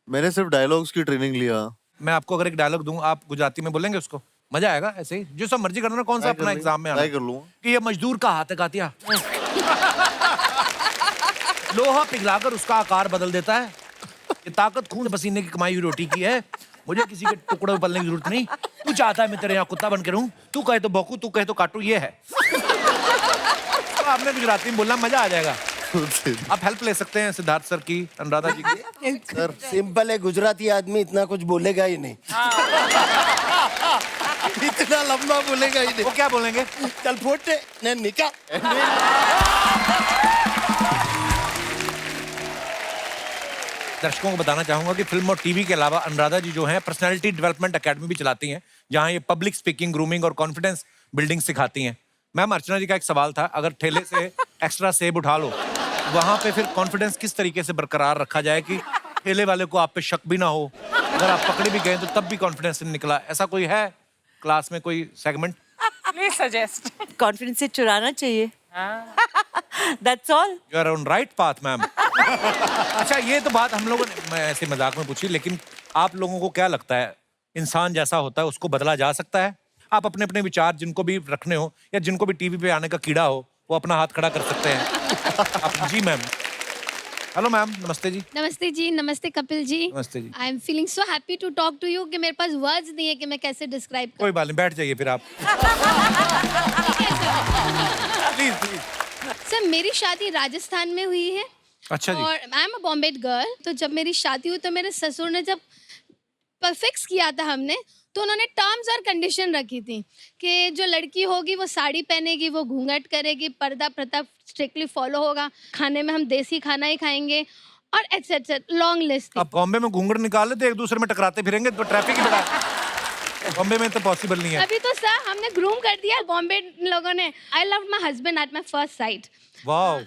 मैंने सिर्फ डायलॉग्स की ट्रेनिंग लिया। मैं आपको अगर एक डायलॉग दूं, आप गुजराती में बोलेंगे उसको? मजा आएगा ऐसे ही, जो सब मर्जी करना, कौन सा अपना एग्जाम में आना ट्राई कर लूंगा। कि ये मजदूर का हाथ है कातिया, लोहा पिघलाकर उसका आकार बदल देता है, ये ताकत खून पसीने की कमाई हुई रोटी की है, मुझे किसी के टुकड़े में पलने की जरूरत नहीं, तू चाहता है मैं तेरे यहाँ कुत्ता बन के रहूं, तू कहे तो भौंकू, तू कहे तो काटू, ये है। तो आपने गुजराती में बोलना, मजा आ जाएगा। आप हेल्प ले सकते हैं सिद्धार्थ सर की, अनुराधा जी की। सर सिंपल है, गुजराती आदमी इतना कुछ बोलेगा ही नहीं। इतना लंबा बोलेगा ही नहीं। वो क्या बोलेंगे? चल फोटे ने निकाल। दर्शकों को बताना चाहूंगा कि फिल्म और टीवी के अलावा अनुराधा जी जो हैं पर्सनालिटी डेवलपमेंट एकेडमी भी चलाती हैं, जहां ये पब्लिक स्पीकिंग, ग्रूमिंग और कॉन्फिडेंस बिल्डिंग सिखाती हैं। मैम, अर्चना जी का एक सवाल था, अगर ठेले से एक्स्ट्रा सेब उठा लो, वहां पे फिर कॉन्फिडेंस किस तरीके से बरकरार रखा जाए कि ठेले वाले को आप पे शक भी ना हो, अगर आप पकड़े भी गए तो तब भी कॉन्फिडेंस नहीं निकला? ऐसा कोई है क्लास में कोई सेगमेंट? Please suggest. कॉन्फिडेंस से चुराना चाहिए। That's all. You are on right path ma'am. अच्छा, ये तो बात हम लोगों ने, मैं ऐसे मजाक में पूछी, लेकिन आप लोगों को क्या लगता है, इंसान जैसा होता है उसको बदला जा सकता है? आप अपने अपने विचार जिनको भी रखने हो या जिनको भी टीवी पे आने का कीड़ा हो, वो अपना हाथ खड़ा कर सकते हैं। जी मैम। हेलो मैम, नमस्ते जी। नमस्ते जी, नमस्ते कपिल जी। नमस्ते जी। I am feeling so happy to talk to you कि मेरे पास वर्ड्स नहीं है कि मैं कैसे डिस्क्राइब कोई बात नहीं, बैठ जाइए फिर आप। Please please. सर, मेरी शादी राजस्थान में हुई है। अच्छा जी। और आई एम अ बॉम्बे गर्ल। तो जब मेरी शादी हुई तो मेरे ससुर ने जब फिक्स किया था हमने, तो उन्होंने टर्म्स और कंडीशन रखी थी कि जो लड़की होगी वो साड़ी पहनेगी, वो घूंघट करेगी, पर्दा प्रथा स्ट्रिक्टली फॉलो होगा, खाने में हम देसी खाना ही खाएंगे और एटसेट्रा, लॉन्ग लिस्ट। अब बॉम्बे में घूंघट निकाल ले तो एक दूसरे में टकराते फिरेंगे तो ट्रैफिक ही बड़ा है। बॉम्बे में तो पॉसिबल नहीं है। अभी तो सर हमने ग्रूम कर दिया बॉम्बे लोगों ने। I love my husband at my first sight. Wow.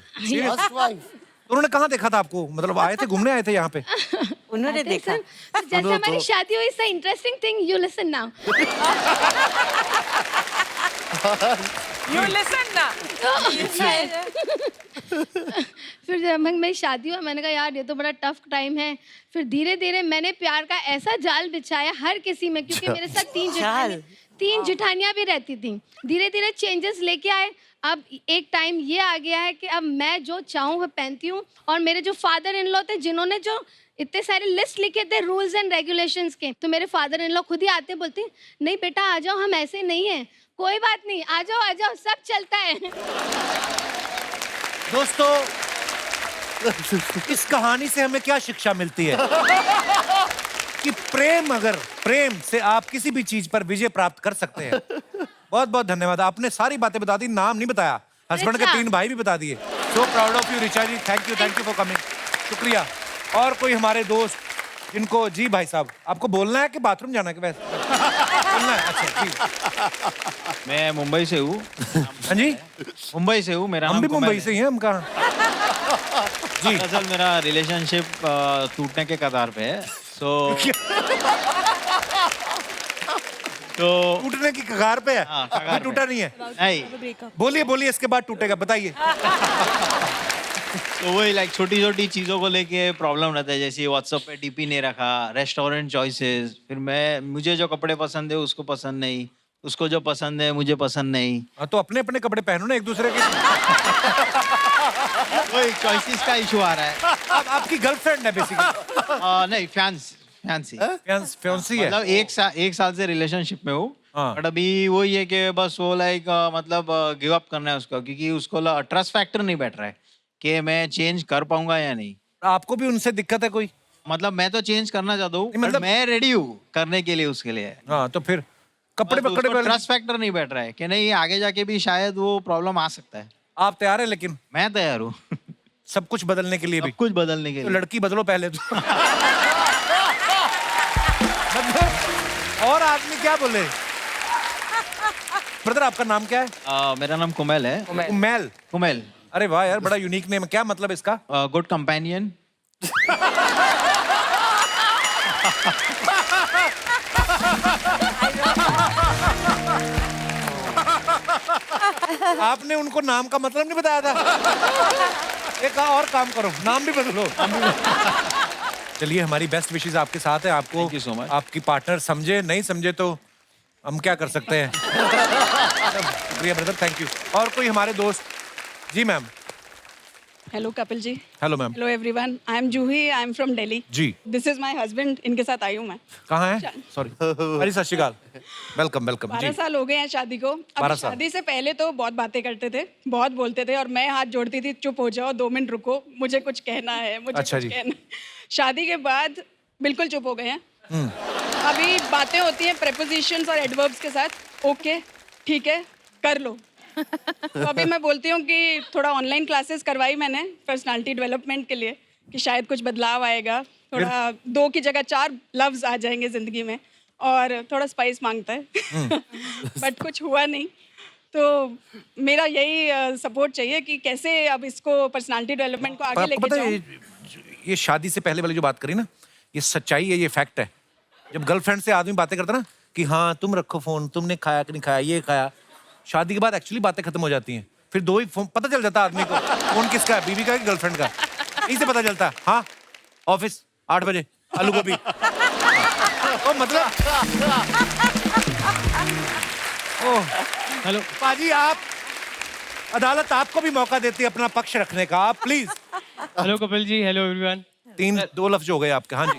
उन्होंने कहाँ देखा था आपको? मतलब आए थे, घूमने आए थे यहाँ पे? उन्होंने देखा। जैसे हमारी शादी हुई, it's interesting thing, you listen now. You listen ना। फिर जब मेरी शादी हुआ, मैंने कहा यार ये तो बड़ा टफ टाइम है। फिर धीरे धीरे मैंने प्यार का ऐसा जाल बिछाया हर किसी में, क्योंकि मेरे साथ तीन जिठानियां भी रहती थी। धीरे धीरे चेंजेस लेके आए। अब एक टाइम ये आ गया है कि अब मैं जो चाहूँ वो पहनती हूँ। और मेरे जो फादर इन लॉ थे, जिन्होंने जो इतने सारे लिस्ट लिखे थे रूल्स एंड रेगुलेशंस के, तो मेरे फादर इन लॉ खुद ही आते बोलते, नहीं बेटा आ जाओ, हम ऐसे नहीं हैं, कोई बात नहीं, आ जाओ, सब चलता है। दोस्तों, इस कहानी से हमें क्या शिक्षा मिलती है? कि प्रेम से आप किसी भी चीज पर विजय प्राप्त कर सकते हैं। बहुत बहुत धन्यवाद, आपने सारी बातें बता दी, नाम नहीं बताया, हस्बैंड के 3 भाई भी बता दिए। So proud of you Richa ji, thank you for coming, शुक्रिया। और कोई हमारे दोस्त जिनको, जी भाई साहब, आपको बोलना है कि बाथरूम जाना है कि वैसे बोलना है? अच्छा जी। मैं मुंबई से हूँ। हाँ जी, मुंबई से हूँ, मेरा हम नाम भी कुमार मुंबई है। से ही हैं, हम कहाँ? जी। दरअसल मेरा रिलेशनशिप टूटने के कगार पे है। तो टूटने की कगार पे है? कगार अभी टूटा नहीं है? नहीं। बोलिए, इसके बाद टूटेगा, बताइए। तो वही लाइक छोटी छोटी चीज़ों को लेके प्रॉब्लम रहता है, जैसे व्हाट्सएप पे डीपी नहीं रखा, रेस्टोरेंट चॉइसेस, फिर मुझे जो कपड़े पसंद है उसको पसंद नहीं, उसको जो पसंद है मुझे पसंद नहीं। हाँ, तो अपने अपने कपड़े पहनो ना एक दूसरे के। वही चॉइसेस का इशू आ रहा है। अब आपकी गर्लफ्रेंड है बेसिकली? नहीं, फियांसी है। मतलब एक साल से रिलेशनशिप में हूँ। बट अभी वही है कि बस वो लाइक मतलब गिव अप करना है उसको, क्योंकि उसको ट्रस्ट फैक्टर नहीं बैठ रहा है कि मैं चेंज कर पाऊंगा या नहीं। आपको भी उनसे दिक्कत है कोई? मतलब मैं तो चेंज करना चाहता हूँ, मतलब मैं रेडी हूँ करने के लिए उसके लिए। हाँ, तो फिर कपड़े ट्रस्ट फैक्टर नहीं बैठ रहा है कि नहीं, आगे जाके भी शायद वो प्रॉब्लम आ सकता है। आप तैयार है? लेकिन मैं तैयार हूँ। सब कुछ बदलने के लिए भी? कुछ बदलने के लिए। तो लड़की बदलो पहले तो। और आदमी क्या बोले। ब्रदर आपका नाम क्या है? मेरा नाम कुमेल है। कुमेल। कुमेल। अरे वाह यार, बड़ा यूनिक नेम है। क्या मतलब इसका? Good companion. आपने उनको नाम का मतलब नहीं बताया था? एक और काम करो, नाम भी बदलो। चलिए, हमारी बेस्ट विशेस आपके साथ है। आपको Thank you so much. आपकी पार्टनर समझे नहीं समझे तो हम क्या कर सकते हैं। शुक्रिया ब्रदर, थैंक यू। और कोई हमारे दोस्त? जी ma'am. Hello Kapil ji. Hello ma'am. Hello everyone, I am Juhi, I am from Delhi. जी। दिस इज माय हस्बैंड, इनके साथ आई हूँ मैं। कहाँ है? सॉरी। अरे सत श्री अकाल। Welcome welcome. 12 साल हो गए हैं शादी को। 12 अब साल। शादी से पहले तो बहुत बातें करते थे, बहुत बोलते थे, और मैं हाथ जोड़ती थी, चुप हो जाओ, 2 मिनट रुको, मुझे कुछ कहना है, मुझे अच्छा कुछ जी। कहना है। शादी के बाद बिल्कुल चुप हो गए हैं। अभी बातें होती हैं प्रेपोजिशंस और एडवर्ब्स के साथ। ओके, ठीक है, कर लो। तो अभी मैं बोलती हूँ कि थोड़ा ऑनलाइन क्लासेस करवाई मैंने पर्सनालिटी डेवलपमेंट के लिए, कि शायद कुछ बदलाव आएगा, थोड़ा 2 की जगह 4 लफ्ज आ जाएंगे जिंदगी में, और थोड़ा स्पाइस मांगता है। बट कुछ हुआ नहीं, तो मेरा यही सपोर्ट चाहिए कि कैसे अब इसको पर्सनालिटी डेवलपमेंट को आगे आपको लेके पता है जाऊं। ये शादी से पहले वाली जो बात करी ना, ये सच्चाई है, ये फैक्ट है। जब गर्लफ्रेंड से आदमी बातें करता ना कि हाँ तुम रखो फोन, तुमने खाया कि नहीं खाया, ये खाया, शादी के बाद एक्चुअली बातें खत्म हो जाती हैं। फिर 2 ही फोन, पता चल जाता आदमी को फोन किसका है, बीवी का है कि गर्लफ्रेंड का। यहीं से पता चलता है। हाँ ऑफिस 8 बजे आलू गोभी। तो मतलब हेलो पाजी, आप अदालत आपको भी मौका देती है अपना पक्ष रखने का, आप please. Hello Kapil ji, hello everyone. 2 लफ्ज हो गए आपके। हाँ जी।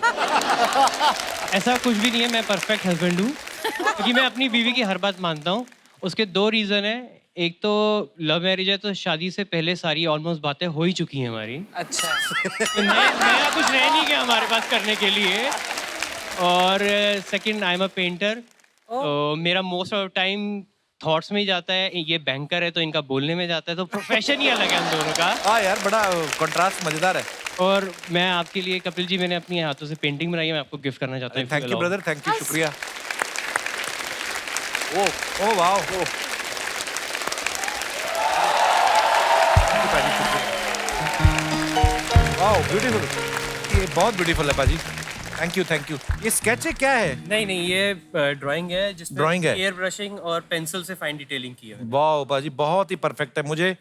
ऐसा कुछ भी नहीं है, मैं परफेक्ट हस्बैंड हूँ, क्योंकि मैं अपनी बीवी की हर बात मानता हूँ। उसके 2 रीज़न है। एक तो लव मैरिज है, तो शादी से पहले सारी ऑलमोस्ट बातें हो ही चुकी हैं हमारी। अच्छा। तो नया कुछ रह नहीं गया हमारे पास करने के लिए। और second, I am a painter, तो मेरा मोस्ट ऑफ टाइम थॉट्स में ही जाता है। ये बैंकर है तो इनका बोलने में जाता है, तो प्रोफेशन ही अलग है हम दोनों का। हाँ यार, बड़ा कंट्रास्ट मजेदार है। और मैं आपके लिए कपिल जी, मैंने अपने हाथों से पेंटिंग बनाई है, मैं आपको गिफ्ट करना चाहता हूँ। Thank you brother, thank you, शुक्रिया। ओ वाओ, वाओ ब्यूटीफुल, ये बहुत ब्यूटीफुल है पाजी। Thank you thank you. ये स्केच है क्या है? नहीं, ये ड्राइंग है, जिसमें ड्राइंग है, एयर ब्रशिंग और पेंसिल से फाइन डिटेलिंग की है। वाओ पाजी, बहुत ही परफेक्ट है। मुझे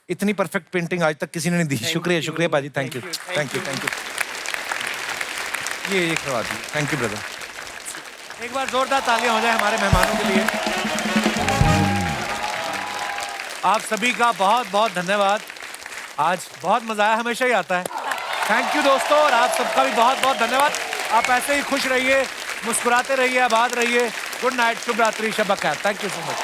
इतनी परफेक्ट पेंटिंग आज तक किसी ने नहीं दी। शुक्रिया शुक्रिया पाजी, thank you thank you thank you. ये करवा दी, थैंक यू ब्रदर। एक बार जोरदार तालियां हो जाए हमारे मेहमानों के लिए। आप सभी का बहुत बहुत धन्यवाद। आज बहुत मजा आया, हमेशा ही आता है। थैंक यू दोस्तों, और आप सबका भी बहुत बहुत धन्यवाद। आप ऐसे ही खुश रहिए, मुस्कुराते रहिए, आबाद रहिए। गुड नाइट, शुभ रात्रि, शब खैर। Thank you so much.